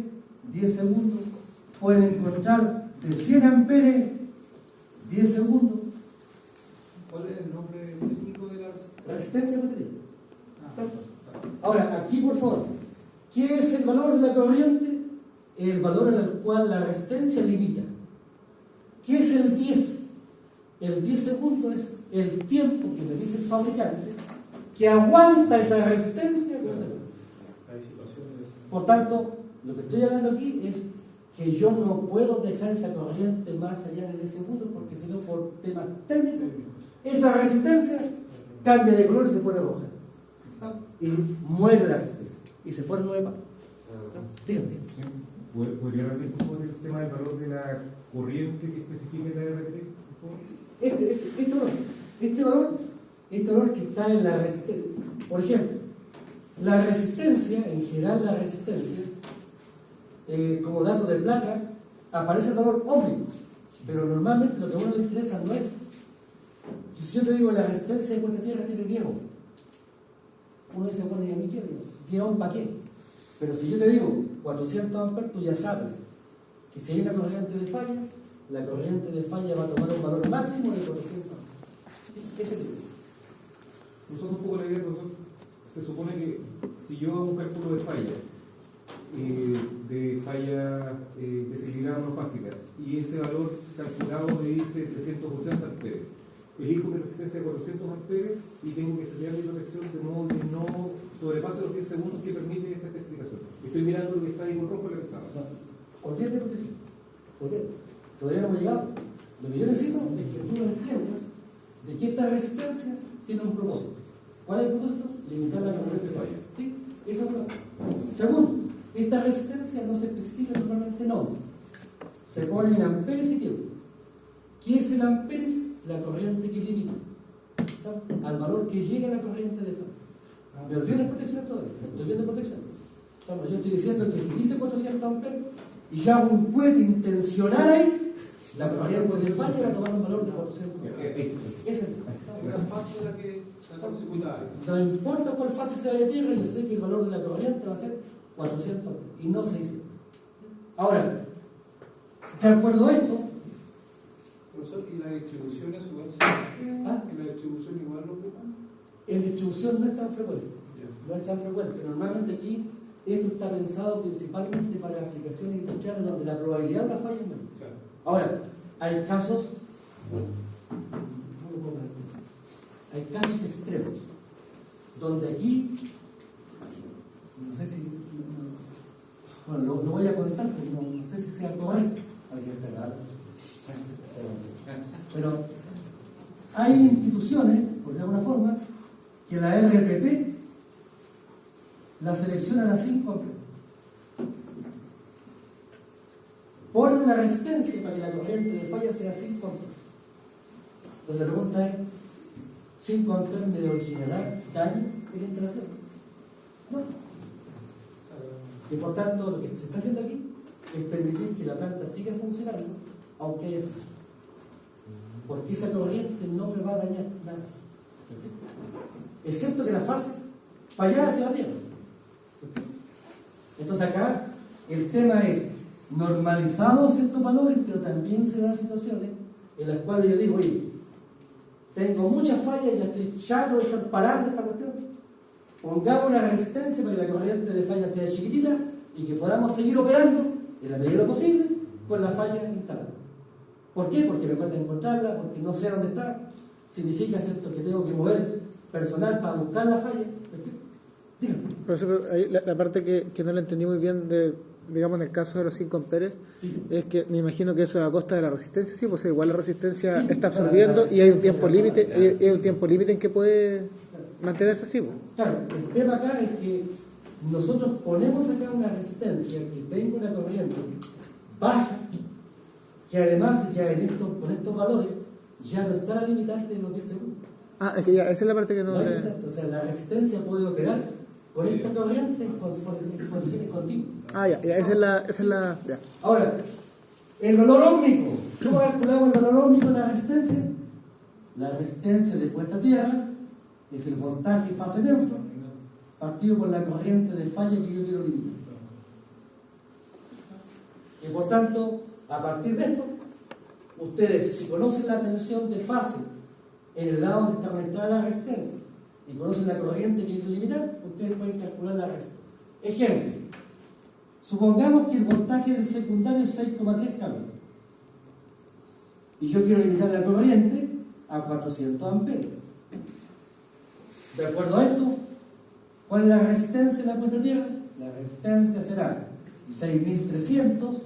10 segundos, pueden encontrar de 100 amperes, 10 segundos. ¿Cuál es el nombre técnico de la resistencia? La resistencia batería. Ahora, aquí por favor, ¿qué es el valor de la corriente? El valor al cual la resistencia limita. ¿Qué es el 10? El 10 segundos es el tiempo que me dice el fabricante que aguanta esa resistencia. Hay situaciones. Por tanto, lo que estoy hablando aquí es que yo no puedo dejar esa corriente más allá de 10 segundos porque si no, por temas técnicos, esa resistencia cambia de color y se pone roja. Y muere la resistencia. Y se pone nueva. Dígame. ¿Podría hablar un poco del tema del valor de la corriente que especifica la RPT? Este valor que está en la resistencia. Por ejemplo, la resistencia, en general la resistencia, como dato de placa, aparece el valor ómnico, pero normalmente lo que a uno le interesa no es. Si yo te digo la resistencia de vuestra tierra tiene 10 ohms, uno dice, bueno, ¿y a mí qué? 10 ohms para qué? Pero si yo te digo 400 amperes, tú ya sabes que si hay una corriente de falla, la corriente de falla va a tomar un valor máximo de 400 amperes. ¿Sí? Ese tipo. Nosotros un poco la idea, profesor, se supone que si yo hago un cálculo de falla desequilibrada monofásica, y ese valor calculado me dice 380 amperes, elijo mi resistencia de 400 amperes y tengo que setear mi protección de modo que no sobrepase los 10 segundos que permite esa especificación. Estoy mirando lo que está ahí con rojo en la pesada. Olvídate de proteger. ¿Por qué? Todavía no me ha llegado. Lo que yo necesito es que tú me entiendas de que esta resistencia tiene un propósito. ¿Cuál es el propósito? Limitar la corriente de falla. ¿Sí? Eso es lo que. Segundo, esta resistencia no se especifica normalmente en ohms. Se pone en amperes y tiempo. ¿Qué es el amperes? La corriente que limita. ¿Está? Al valor que llega la corriente de falla. ¿Me olvido de protección todavía? Estoy viendo protección. ¿Está? Yo estoy diciendo que si dice 400 amperes y yo hago un cohete intencional ahí, la corriente de falla va a tomar un valor de 400 amperes. Esa es Una fase la que está consecutiva. No importa cuál fase se vaya a tierra, yo sé que el valor de la corriente va a ser 400 y no 600. Ahora, de acuerdo a esto, Profesor, ¿y la distribución es igual? ¿ah? ¿Y la distribución igual lo ocupan? En distribución no es tan frecuente. Ya. No es tan frecuente. Normalmente aquí esto está pensado principalmente para aplicaciones industriales donde la probabilidad de una falla es menor. Claro. Ahora, hay casos extremos donde aquí no sé si bueno, lo voy a contar porque no sé si sea correcto. Pero hay instituciones, por de alguna forma, que la RPT la seleccionan a 5 amperes. Ponen una resistencia para que la corriente de falla sea 5 amperes. Entonces la pregunta es, ¿5 amperes me originará daño en la instalación? No. Y por tanto, lo que se está haciendo aquí es permitir que la planta siga funcionando, aunque haya falla. Porque esa corriente no me va a dañar nada. Excepto que la fase fallada se va a tierra. Entonces acá el tema es normalizados estos valores, pero también se dan situaciones en las cuales yo digo, oye, tengo muchas fallas, ya estoy chato de estar parando esta cuestión. Pongamos una resistencia para que la corriente de falla sea chiquitita y que podamos seguir operando en la medida de lo posible con la falla instalada. ¿Por qué? Porque me cuesta encontrarla, porque no sé dónde está. Significa, ¿cierto?, que tengo que mover personal para buscar la falla. Dígame. Profesor, ahí la parte que no la entendí muy bien, digamos, en el caso de los 5 amperes, Sí. es que me imagino que eso es a costa de la resistencia, sí, pues igual la resistencia Sí, está claro, absorbiendo la y hay un tiempo resistencia, límite, claro. hay un tiempo límite en que puede mantenerse así, pues. Claro, el tema acá es que nosotros ponemos acá una resistencia que tenga una corriente baja, que además ya con estos valores ya no está la limitante de los 10 segundos. Ah, es que ya, esa es la parte que no No hay le... limitante. O sea, la resistencia puede operar con esta corriente en condiciones continuas. Ah, ya, esa es la ya. Ahora, el dolor ómnico. ¿Cómo calculamos el dolor ómnico de la resistencia? La resistencia de puesta a tierra es el voltaje fase neutra partido por la corriente de falla que yo quiero limitar. Y por tanto, a partir de esto, ustedes, si conocen la tensión de fase en el lado donde está conectada la resistencia y conocen la corriente que quieren limitar, ustedes pueden calcular la resistencia. Ejemplo, supongamos que el voltaje del secundario es 6,3 cambios y yo quiero limitar la corriente a 400 amperios. De acuerdo a esto, ¿cuál es la resistencia en la puesta a tierra? La resistencia será 6.300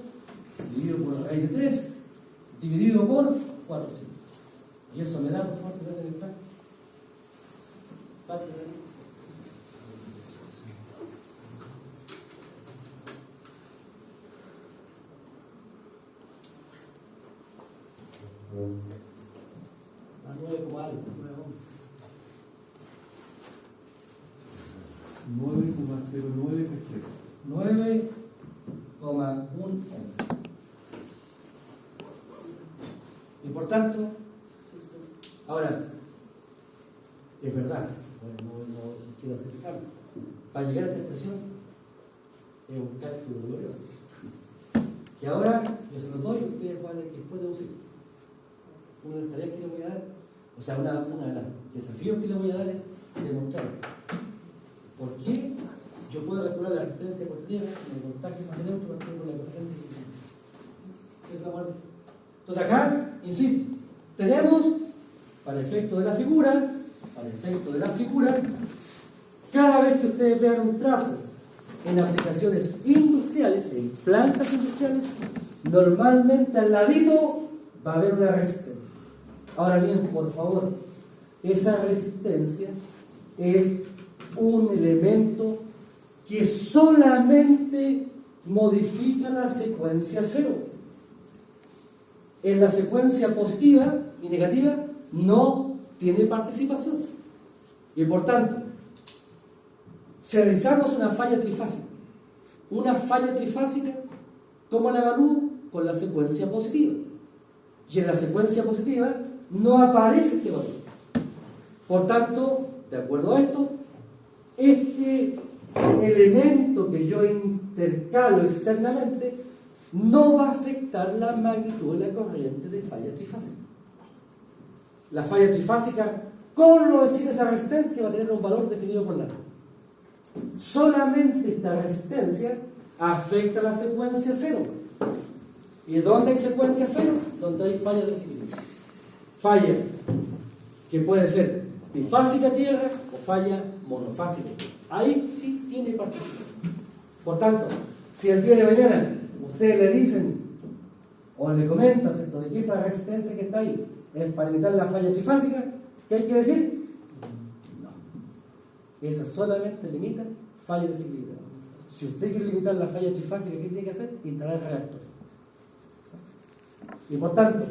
dividido por raíz de 3 dividido por 400. Y eso me da, por favor, se en el plan. A 9,1. 9,0933. 9,1. Y por tanto, ahora, es verdad, no quiero hacer cambio. Para llegar a esta expresión, es un cálculo glorioso. Que ahora yo se los doy, ustedes van a que después deducir. Una de las tareas que les voy a dar, o sea, una de los desafíos que les voy a dar es demostrar por qué yo puedo calcular la resistencia por tierra en el voltaje más neutro partiendo por la corriente. Entonces acá, insisto, tenemos, para el efecto de la figura, cada vez que ustedes vean un trafo en aplicaciones industriales, en plantas industriales, normalmente al ladito va a haber una resistencia. Ahora bien, por favor, esa resistencia es un elemento que solamente modifica la secuencia cero. En la secuencia positiva y negativa no tiene participación. Y por tanto, si realizamos una falla trifásica, ¿cómo la evalúo? Con la secuencia positiva. Y en la secuencia positiva no aparece este valor. Por tanto, de acuerdo a esto, este elemento que yo intercalo externamente no va a afectar la magnitud de la corriente de falla trifásica. La falla trifásica, con o sin esa resistencia, va a tener un valor definido por la ley. Solamente esta resistencia afecta la secuencia cero. ¿Y dónde hay secuencia cero? Donde hay falla de desequilibrio. Falla que puede ser bifásica tierra o falla monofásica. Ahí sí tiene participación. Por tanto, si el día de mañana ustedes le dicen o le comentan, ¿cierto?, de que esa resistencia que está ahí es para limitar la falla trifásica, ¿qué hay que decir? No. Esa solamente limita falla desequilibrada. Si usted quiere limitar la falla trifásica, ¿qué tiene que hacer? Instalar reactores. Y por tanto,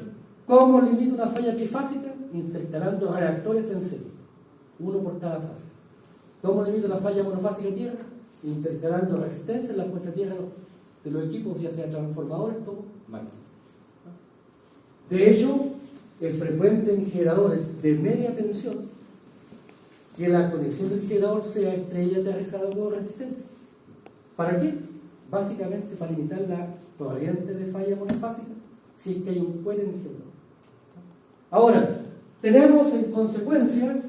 ¿cómo limito una falla trifásica? Intercalando reactores en serie, uno por cada fase. ¿Cómo limito la falla monofásica de tierra? Intercalando resistencia en la puesta a tierra de los equipos, ya sea transformadores como máquinas. De hecho, es frecuente en generadores de media tensión que la conexión del generador sea estrella aterrizada con resistencia. ¿Para qué? Básicamente para limitar la corriente de falla monofásica si es que hay un cohete en el generador. Ahora, tenemos en consecuencia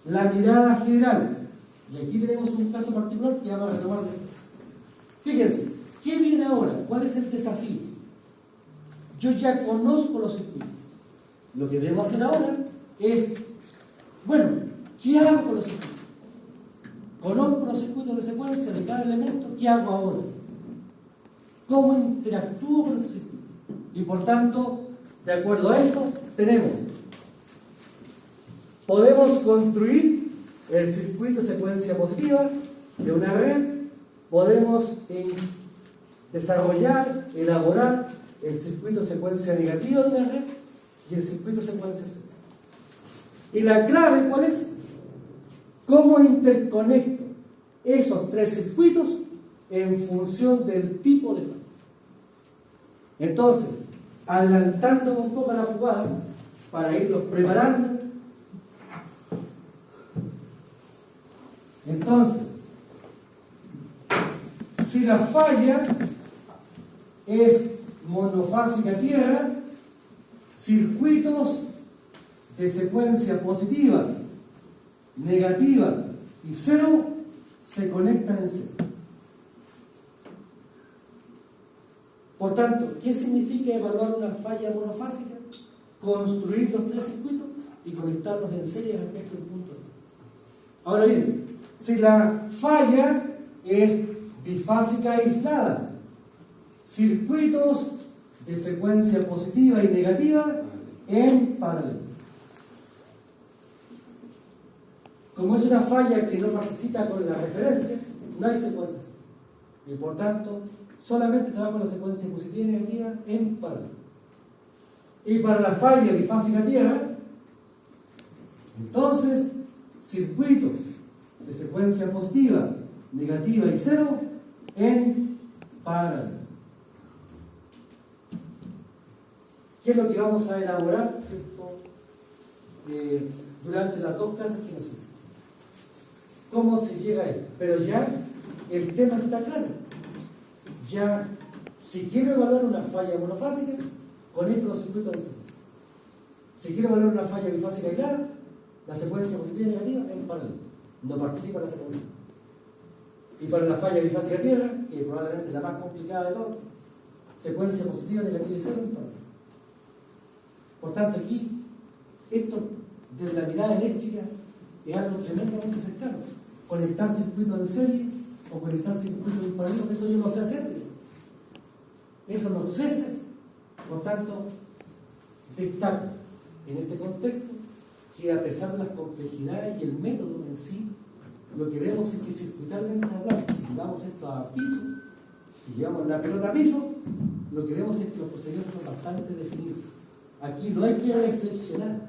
la mirada general. Y aquí tenemos un caso particular que vamos a retomar. Fíjense, ¿qué viene ahora? ¿Cuál es el desafío? Yo ya conozco los circuitos. Lo que debemos hacer ahora es, bueno, ¿qué hago con los circuitos? Conozco los circuitos de secuencia de cada elemento, ¿qué hago ahora? ¿Cómo interactúo con los circuitos? Y por tanto, de acuerdo a esto, podemos construir el circuito secuencia positiva de una red, podemos desarrollar, elaborar el circuito secuencia negativa de una red y el circuito secuencia cero. Y la clave, ¿cuál es? ¿Cómo interconecto esos 3 circuitos en función del tipo de falla. Entonces, adelantando un poco la jugada para irlos preparando. Entonces, si la falla es monofásica tierra, circuitos de secuencia positiva, negativa y cero se conectan en cero. Por tanto, ¿qué significa evaluar una falla monofásica? Construir los 3 circuitos y conectarlos en serie respecto al punto de falla. Ahora bien, si la falla es bifásica aislada, circuitos de secuencia positiva y negativa en paralelo. Como es una falla que no participa con la referencia, no hay secuencias. Y por tanto, solamente trabajo la secuencia positiva y negativa en paralelo. Y para la falla bifásica tierra, entonces, circuitos de secuencia positiva, negativa y cero en paralelo. ¿Qué es lo que vamos a elaborar durante las 2 clases que nos siguen? ¿Cómo se llega a él? Pero ya el tema está claro. Ya, si quiero evaluar una falla monofásica, conecto los circuitos de cero. Si quiero evaluar una falla bifásica aislada, la secuencia positiva y negativa en paralelo. No participa en la secuencia. Y para la falla bifásica tierra, que probablemente es la más complicada de todas, secuencia positiva, negativa y cero en paralelo. Por tanto, aquí, esto desde la mirada eléctrica es algo tremendamente cercano. Conectar circuitos en serie o conectar circuitos en paralelo, eso yo no sé hacer. Eso no sé hacer. Por tanto, destaco en este contexto que a pesar de las complejidades y el método en sí, lo que vemos es que circuitalmente hablando, si llevamos esto a piso, si llevamos la pelota a piso, lo que vemos es que los procedimientos son bastante definidos. Aquí no hay que reflexionar.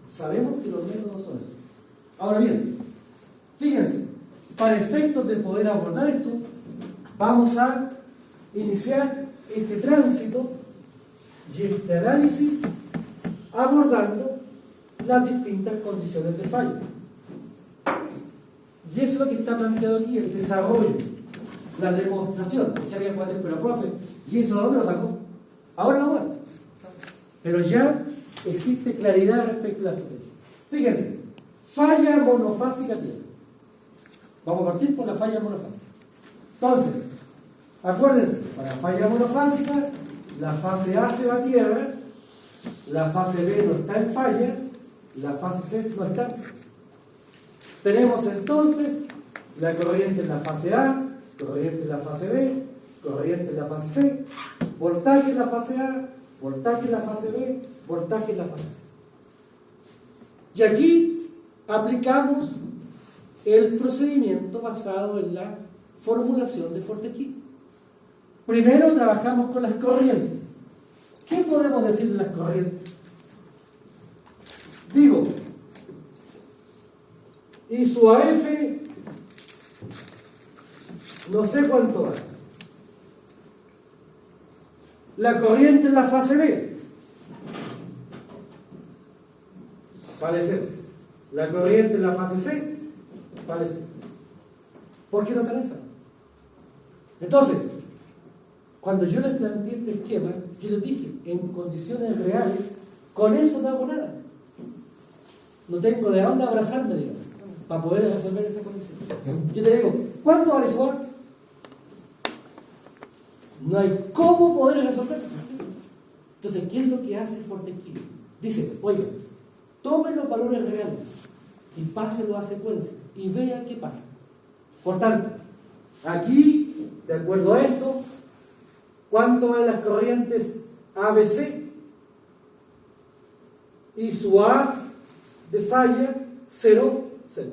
Sabemos que los métodos son esos. Ahora bien, fíjense, para efectos de poder abordar esto, vamos a iniciar este tránsito y este análisis abordando las distintas condiciones de falla. Y eso es lo que está planteado aquí, el desarrollo, la demostración. Porque alguien puede decir, pero profe, ¿y eso de dónde lo sacó? Ahora no va. Pero ya existe claridad respecto a la estrategia. Fíjense, falla monofásica tierra. Vamos a partir por la falla monofásica. Entonces, acuérdense, para falla monofásica, la fase A se va a tierra, la fase B no está en falla, la fase C no está. Tenemos entonces la corriente en la fase A, corriente en la fase B, corriente en la fase C, voltaje en la fase A, voltaje en la fase B, voltaje en la fase C. Y aquí aplicamos el procedimiento basado en la formulación de Fortescue. Primero trabajamos con las corrientes. ¿Qué podemos decir de las corrientes? Digo, y su AF no sé cuánto va. La corriente en la fase B vale 0. La corriente en la fase C vale 0. ¿Por qué no está en esta? Entonces, cuando yo les planteé este esquema, yo les dije, en condiciones reales, con eso no hago nada. No tengo de dónde abrazarme, digamos, para poder resolver esa condición. Yo te digo, ¿cuánto vale su A? No hay cómo poder resolverlo. Entonces, ¿qué es lo que hace Fortescue? Dice, oiga, tome los valores reales y páselo a secuencia y vea qué pasa. Por tanto, aquí, de acuerdo a esto, ¿cuánto valen las corrientes ABC? Y su A de falla, 0, 0.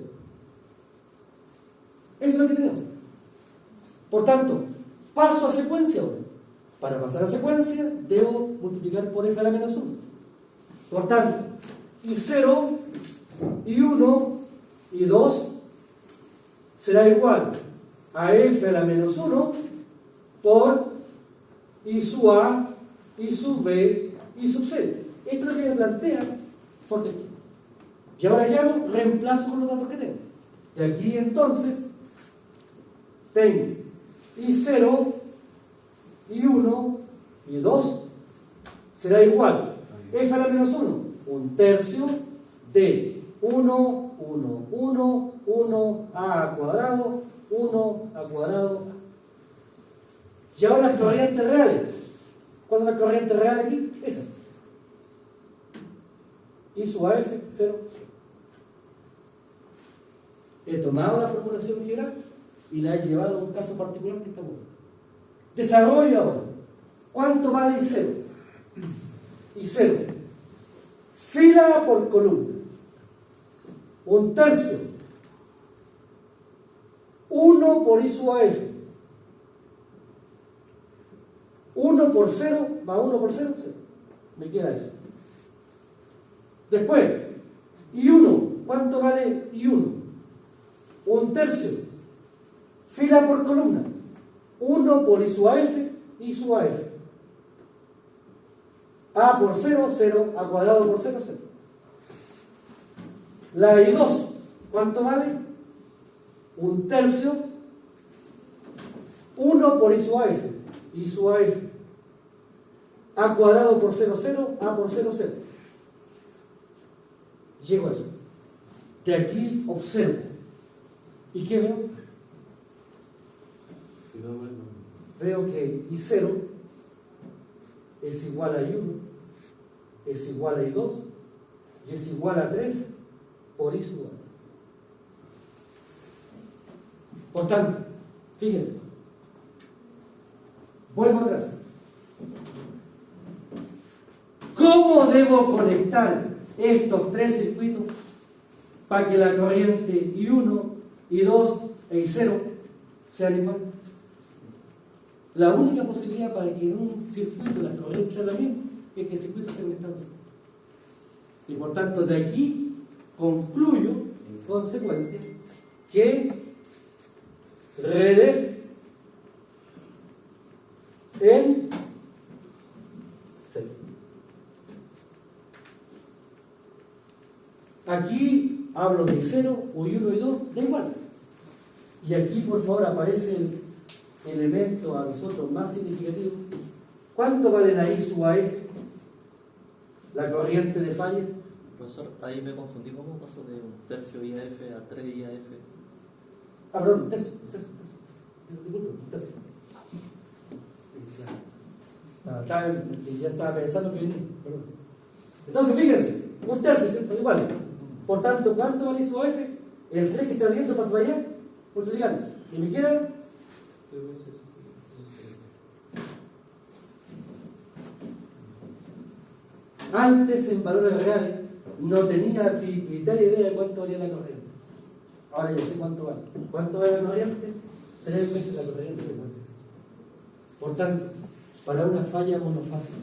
Eso es lo que tenemos. Por tanto, paso a secuencia ahora. Para pasar a secuencia, debo multiplicar por f a la menos 1. Por tanto, y 0, y 1, y 2, será igual a f a la menos 1 por I sub A, I sub B, I sub C. Esto es lo que me plantea Fortescue. Y ahora ya hago reemplazo con los datos que tengo. De aquí entonces tengo I0, I1, I2 será igual f a la menos 1, un tercio de 1, 1, 1, 1, a cuadrado, 1 a cuadrado. Y ahora las corrientes reales. ¿Cuál es la corriente real aquí? Esa. I sub AF, 0. He tomado la formulación general y la he llevado a un caso particular que está bueno. Desarrollo ahora. ¿Cuánto vale I0? I0. Fila por columna. Un tercio. 1 por I sub AF. 1 por 0 más 1 por 0, 0. Me queda eso. Después, I1. ¿Cuánto vale I1? Un tercio. Fila por columna. 1 por I sub AF, I sub AF. A por 0, 0. A cuadrado por 0, 0. La I2. ¿Cuánto vale? Un tercio. 1 por I sub AF, I sub AF. A cuadrado por 0, 0. A por 0, 0. Llego a eso. De aquí observo. ¿Y qué veo? Veo que I0 es igual a I1, es igual a I2 y es igual a 3 por I sub A. Por tanto, fíjense, vuelvo atrás. ¿Cómo debo conectar estos tres circuitos para que la corriente I1, I2 e I0 sean iguales? La única posibilidad para que en un circuito las corrientes sean las mismas es que el circuito esté conectado. Y por tanto, de aquí concluyo, en consecuencia, que redes en serie. Aquí hablo de 0 o I1 y 2, da igual. Y aquí, por favor, aparece el elemento a nosotros más significativo. ¿Cuánto vale la I sub AF? La corriente de falla. Profesor, ahí me confundí. ¿Cómo pasó de un tercio IAF a 3 IAF? Ah, perdón, un tercio. Disculpe, un tercio. Ya estaba pensando que venía, perdón. Entonces, fíjense, un tercio, ¿cierto? Igual. Por tanto, ¿cuánto vale I sub AF? El 3 que está viendo pasa para allá, multiplicando. Y me queda antes, en valores reales, no tenía vital idea de cuánto valía la corriente. Ahora ya sé cuánto vale. ¿Cuánto vale la corriente? 3 veces la corriente de frecuencia. Por tanto, para una falla monofásica,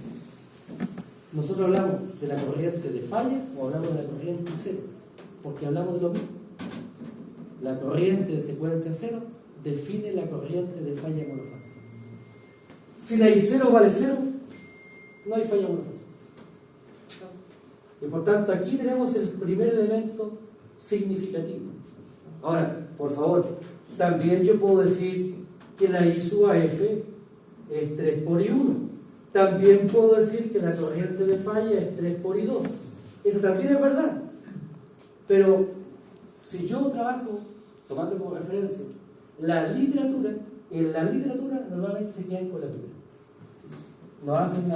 nosotros hablamos de la corriente de falla o hablamos de la corriente cero, porque hablamos de lo mismo. La corriente de secuencia cero define la corriente de falla monofásica. Si la I0 vale 0, no hay falla monofásica. Y por tanto, aquí tenemos el primer elemento significativo. Ahora, por favor, también yo puedo decir que la I sub AF es 3 por I1. También puedo decir que la corriente de falla es 3 por I2. Eso también es verdad. Pero si yo trabajo, tomando como referencia la literatura, en la literatura normalmente se quedan con la primera. No hacen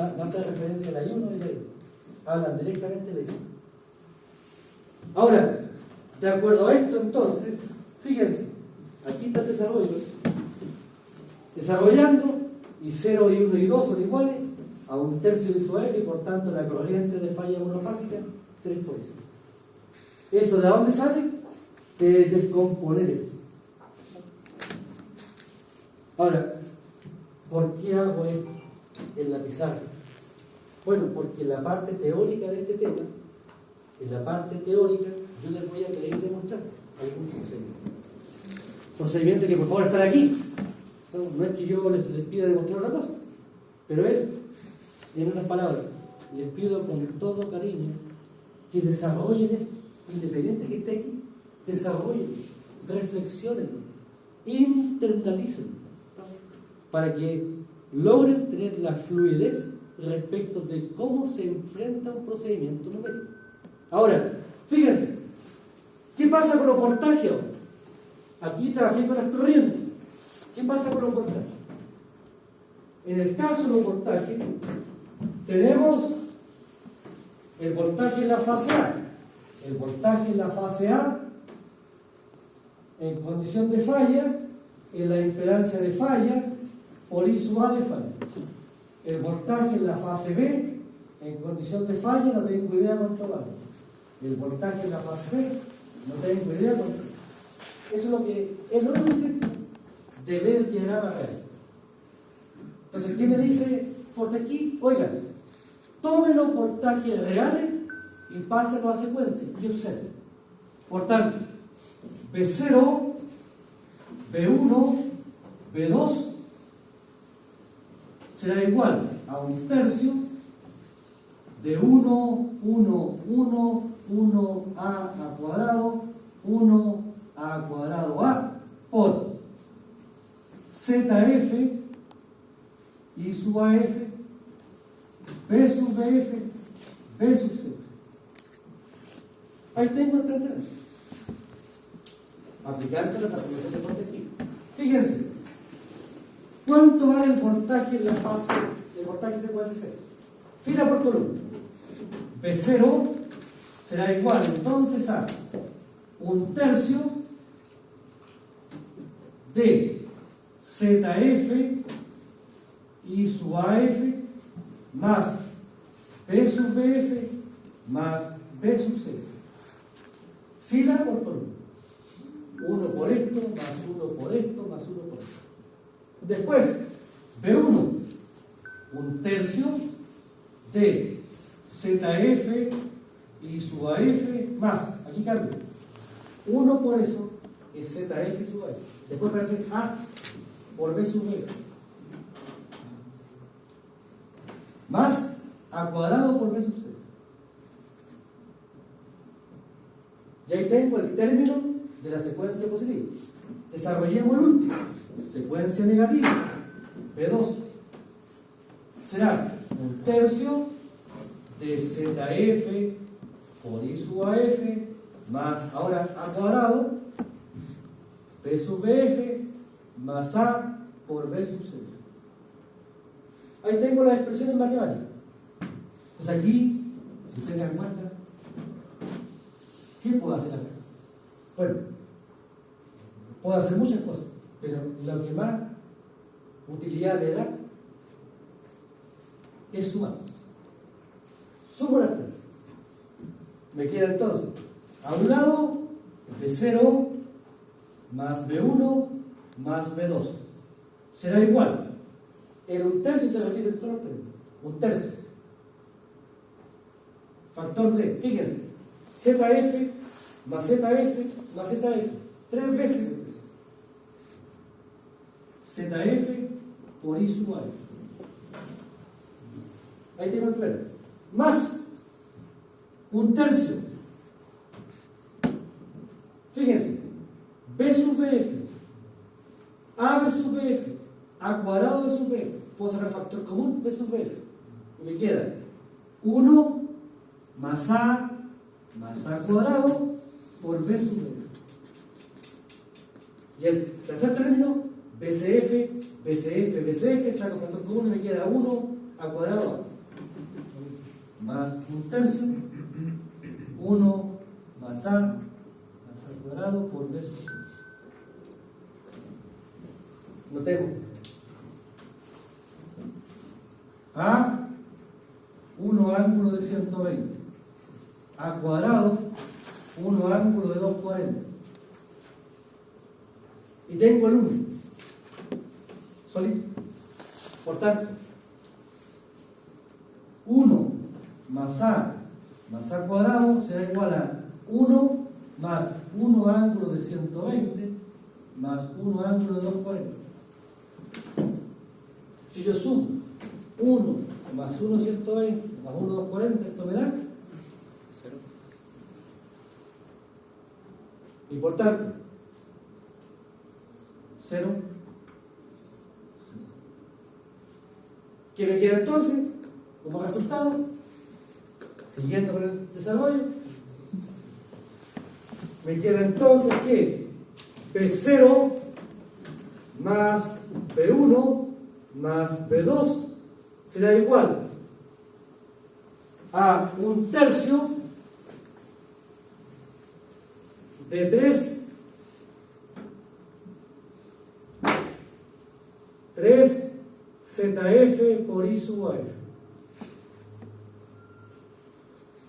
referencia a la I1 y la I2. Hablan directamente de la I2. Ahora, de acuerdo a esto, entonces, fíjense, aquí está el desarrollo. Desarrollando, y 0, I1 y 2 son iguales a un tercio de su AF, y por tanto la corriente de falla monofásica, 3 por eso. ¿Eso de dónde sale? De descomponer esto. Ahora, ¿por qué hago esto en la pizarra? Bueno, porque en la parte teórica de este tema, en la parte teórica, yo les voy a querer demostrar algún concepto. procedimiento que por favor están aquí. No es que yo les pida demostrar otra cosa, pero es, en unas palabras, les pido con todo cariño que desarrollen esto, independiente que esté aquí, desarrollen, reflexionen, internalicen, para que logren tener la fluidez respecto de cómo se enfrenta un procedimiento numérico. Ahora, fíjense, ¿qué pasa con los voltajes? Aquí trabajé con las corrientes. ¿Qué pasa con los voltajes? En el caso de los voltajes, tenemos el voltaje en la fase A. El voltaje en la fase A, en condición de falla, es la impedancia de falla por I sub A de falla. El voltaje en la fase B, en condición de falla, no tengo idea cuánto vale. El voltaje en la fase C, no tengo idea cuánto vale. Eso es lo que es lo único de ver el diagrama real. Entonces, ¿qué me dice Fortescue? Oigan, tomen los voltajes reales y pásenlos a secuencia y observen. Por tanto, B0, B1, B2 será igual a 1/3 de 1, 1, 1, 1A cuadrado, 1A cuadrado A por ZF I sub AF, B sub BF, B sub C. Ahí tengo el planteamiento. Aplicando la transformación de Fortescue. Fíjense, ¿cuánto vale el voltaje en la fase, el voltaje secuencia C? Fila por columna. B0 será igual entonces a 1/3 de ZF I sub AF más B sub BF más B sub C. Fila por columna. 1 por esto, más 1 por esto, más 1 por esto. Después, B1, 1/3 de ZF I sub AF más, aquí cambio, 1 por eso es ZF I sub AF. Después aparece A por B sub BF. Más A cuadrado por B sub C. Y ahí tengo el término de la secuencia positiva. Desarrollemos el último. Secuencia negativa. B2. Será 1/3 de ZF por I sub AF más, ahora A cuadrado, B sub BF más A por B sub C. Ahí tengo las expresiones matemáticas. Entonces aquí, si ustedes dan cuenta, ¿qué puedo hacer acá? Bueno, puedo hacer muchas cosas, pero lo que más utilidad me da es sumar. Sumo las tres. Me queda entonces, a un lado, B0 más B1 más B2. Será igual. El 1/3 se repite en todos los términos. 1/3. Factor de, fíjense, ZF más ZF más ZF. 3 veces el precio. ZF por I sub A. Ahí tengo el primero. Más 1/3. Fíjense, B sub BF, A sub BF, A cuadrado B sub BF. Puedo sacar factor común, B sub BF. Y me queda 1 más A cuadrado por B sub BF. Y el tercer término, BCF, BCF, BCF, saco factor común y me queda 1 A cuadrado A. Más 1/3, 1 más A cuadrado por B sub C. Notemos. A, 1 ángulo de 120. A cuadrado, 1 ángulo de 240. Y tengo el 1. Solito. Por tanto, 1 más A cuadrado será igual a 1 más 1 ángulo de 120 más 1 ángulo de 240. Si yo sumo 1 más 1 120 más 1 240, esto me da 0. y por tanto 0. ¿Qué me queda entonces como resultado? Siguiendo con el desarrollo, me queda entonces que P0 más P1 más P2 será igual a 1/3 de 3 ZF por I sub AF.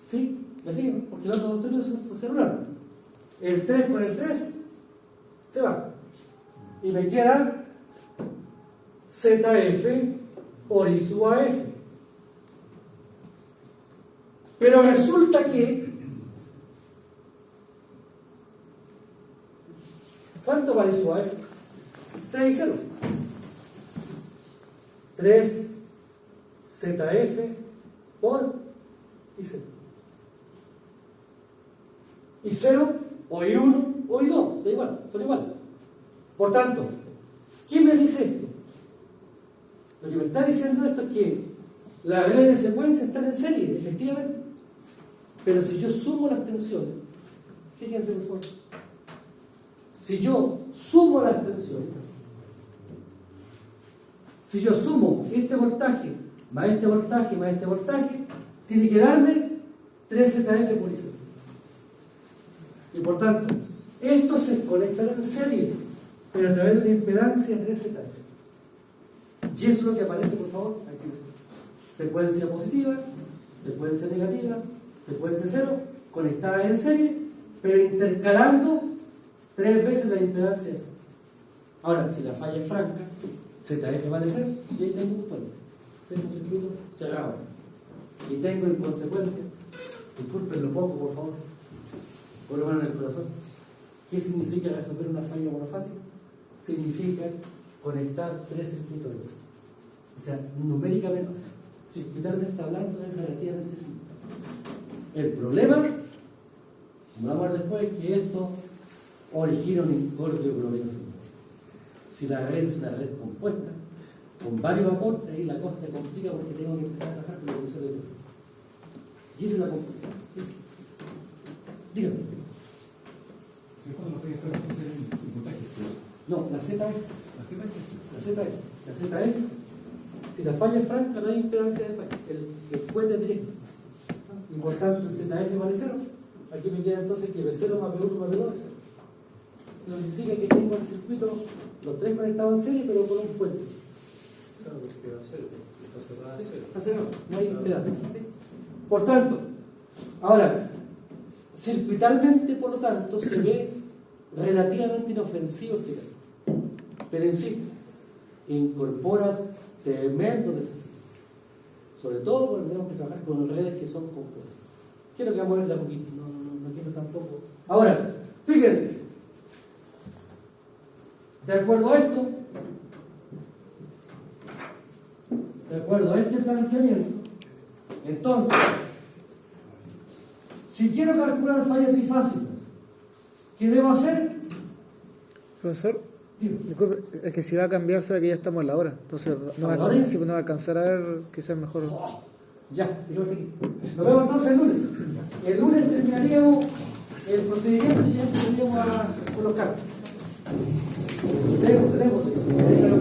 ¿Sí? ¿Me siguen? Porque los otros dos términos se anularon. El 3 con el 3 se va. Y me queda ZF por I sub AF. Pero resulta que ¿cuánto vale su AF? 3 y 0. 3 ZF por I0. I0 o I1 o I2, da igual, son iguales. Por tanto, ¿quién me dice esto? Lo que me está diciendo esto es que las redes de secuencia están en serie, efectivamente. Pero si yo sumo las tensiones, fíjense por favor, si yo sumo las tensiones, si yo sumo este voltaje más este voltaje más este voltaje, tiene que darme 3 ZF por I0. Y por tanto, estos se conectan en serie, pero a través de una impedancia 3 ZF. Y eso es lo que aparece, por favor, aquí. Secuencia positiva, secuencia negativa, secuencia 0, conectadas en serie, pero intercalando 3 veces la impedancia. Ahora, si la falla es franca, ZF vale 0, y ahí tengo un puente. Tengo un circuito cerrado. Y tengo en consecuencia, discúlpenlo poco, por favor, por lo menos en el corazón. ¿Qué significa resolver una falla monofásica? Significa conectar 3 circuitos. O sea, numéricamente, circuitalmente hablando, es relativamente simple. El problema, como vamos a ver después, es que esto origina un incordio globino. Si la red es una red compuesta, con varios aportes, ahí la cosa se complica porque tengo que empezar a trabajar con la condición de todo. Y esa es la complicación. Dígame. ¿Es cuando los reyes fueron el voltaje cero? No, la ZF. La Z es cero. La ZF, si la falla es franca, no hay impedancia de falla. El puente es directo. Y por tanto, el ZF vale 0. Aquí me queda entonces que B0 más B1 más B2 es 0. Lo que significa que tengo el circuito, los 3 conectados en serie, pero con un puente. Claro, porque va a ser, está cerrada a 0. Está cerrado, no hay impedancia. Por tanto, ahora, circuitalmente, por lo tanto, se ve relativamente inofensivo este caso. Pero insisto, incorpora tremendo desafío. Sobre todo cuando tenemos que trabajar con redes que son compuestas. Quiero que vamos a ver de a poquito, no quiero tampoco. Ahora, fíjense, de acuerdo a esto, de acuerdo a este planteamiento, entonces, si quiero calcular fallas trifásicas, ¿qué debo hacer? Profesor, Dime. disculpe, es que si va a cambiar, sabe que ya estamos en la hora. Entonces, no va, ¿A la hora? sí, pues no va a alcanzar a ver, quizás mejor. Ya, dejemos aquí. Nos vemos entonces el lunes. El lunes terminaríamos el procedimiento y ya empezaríamos con los cargos. Tenemos.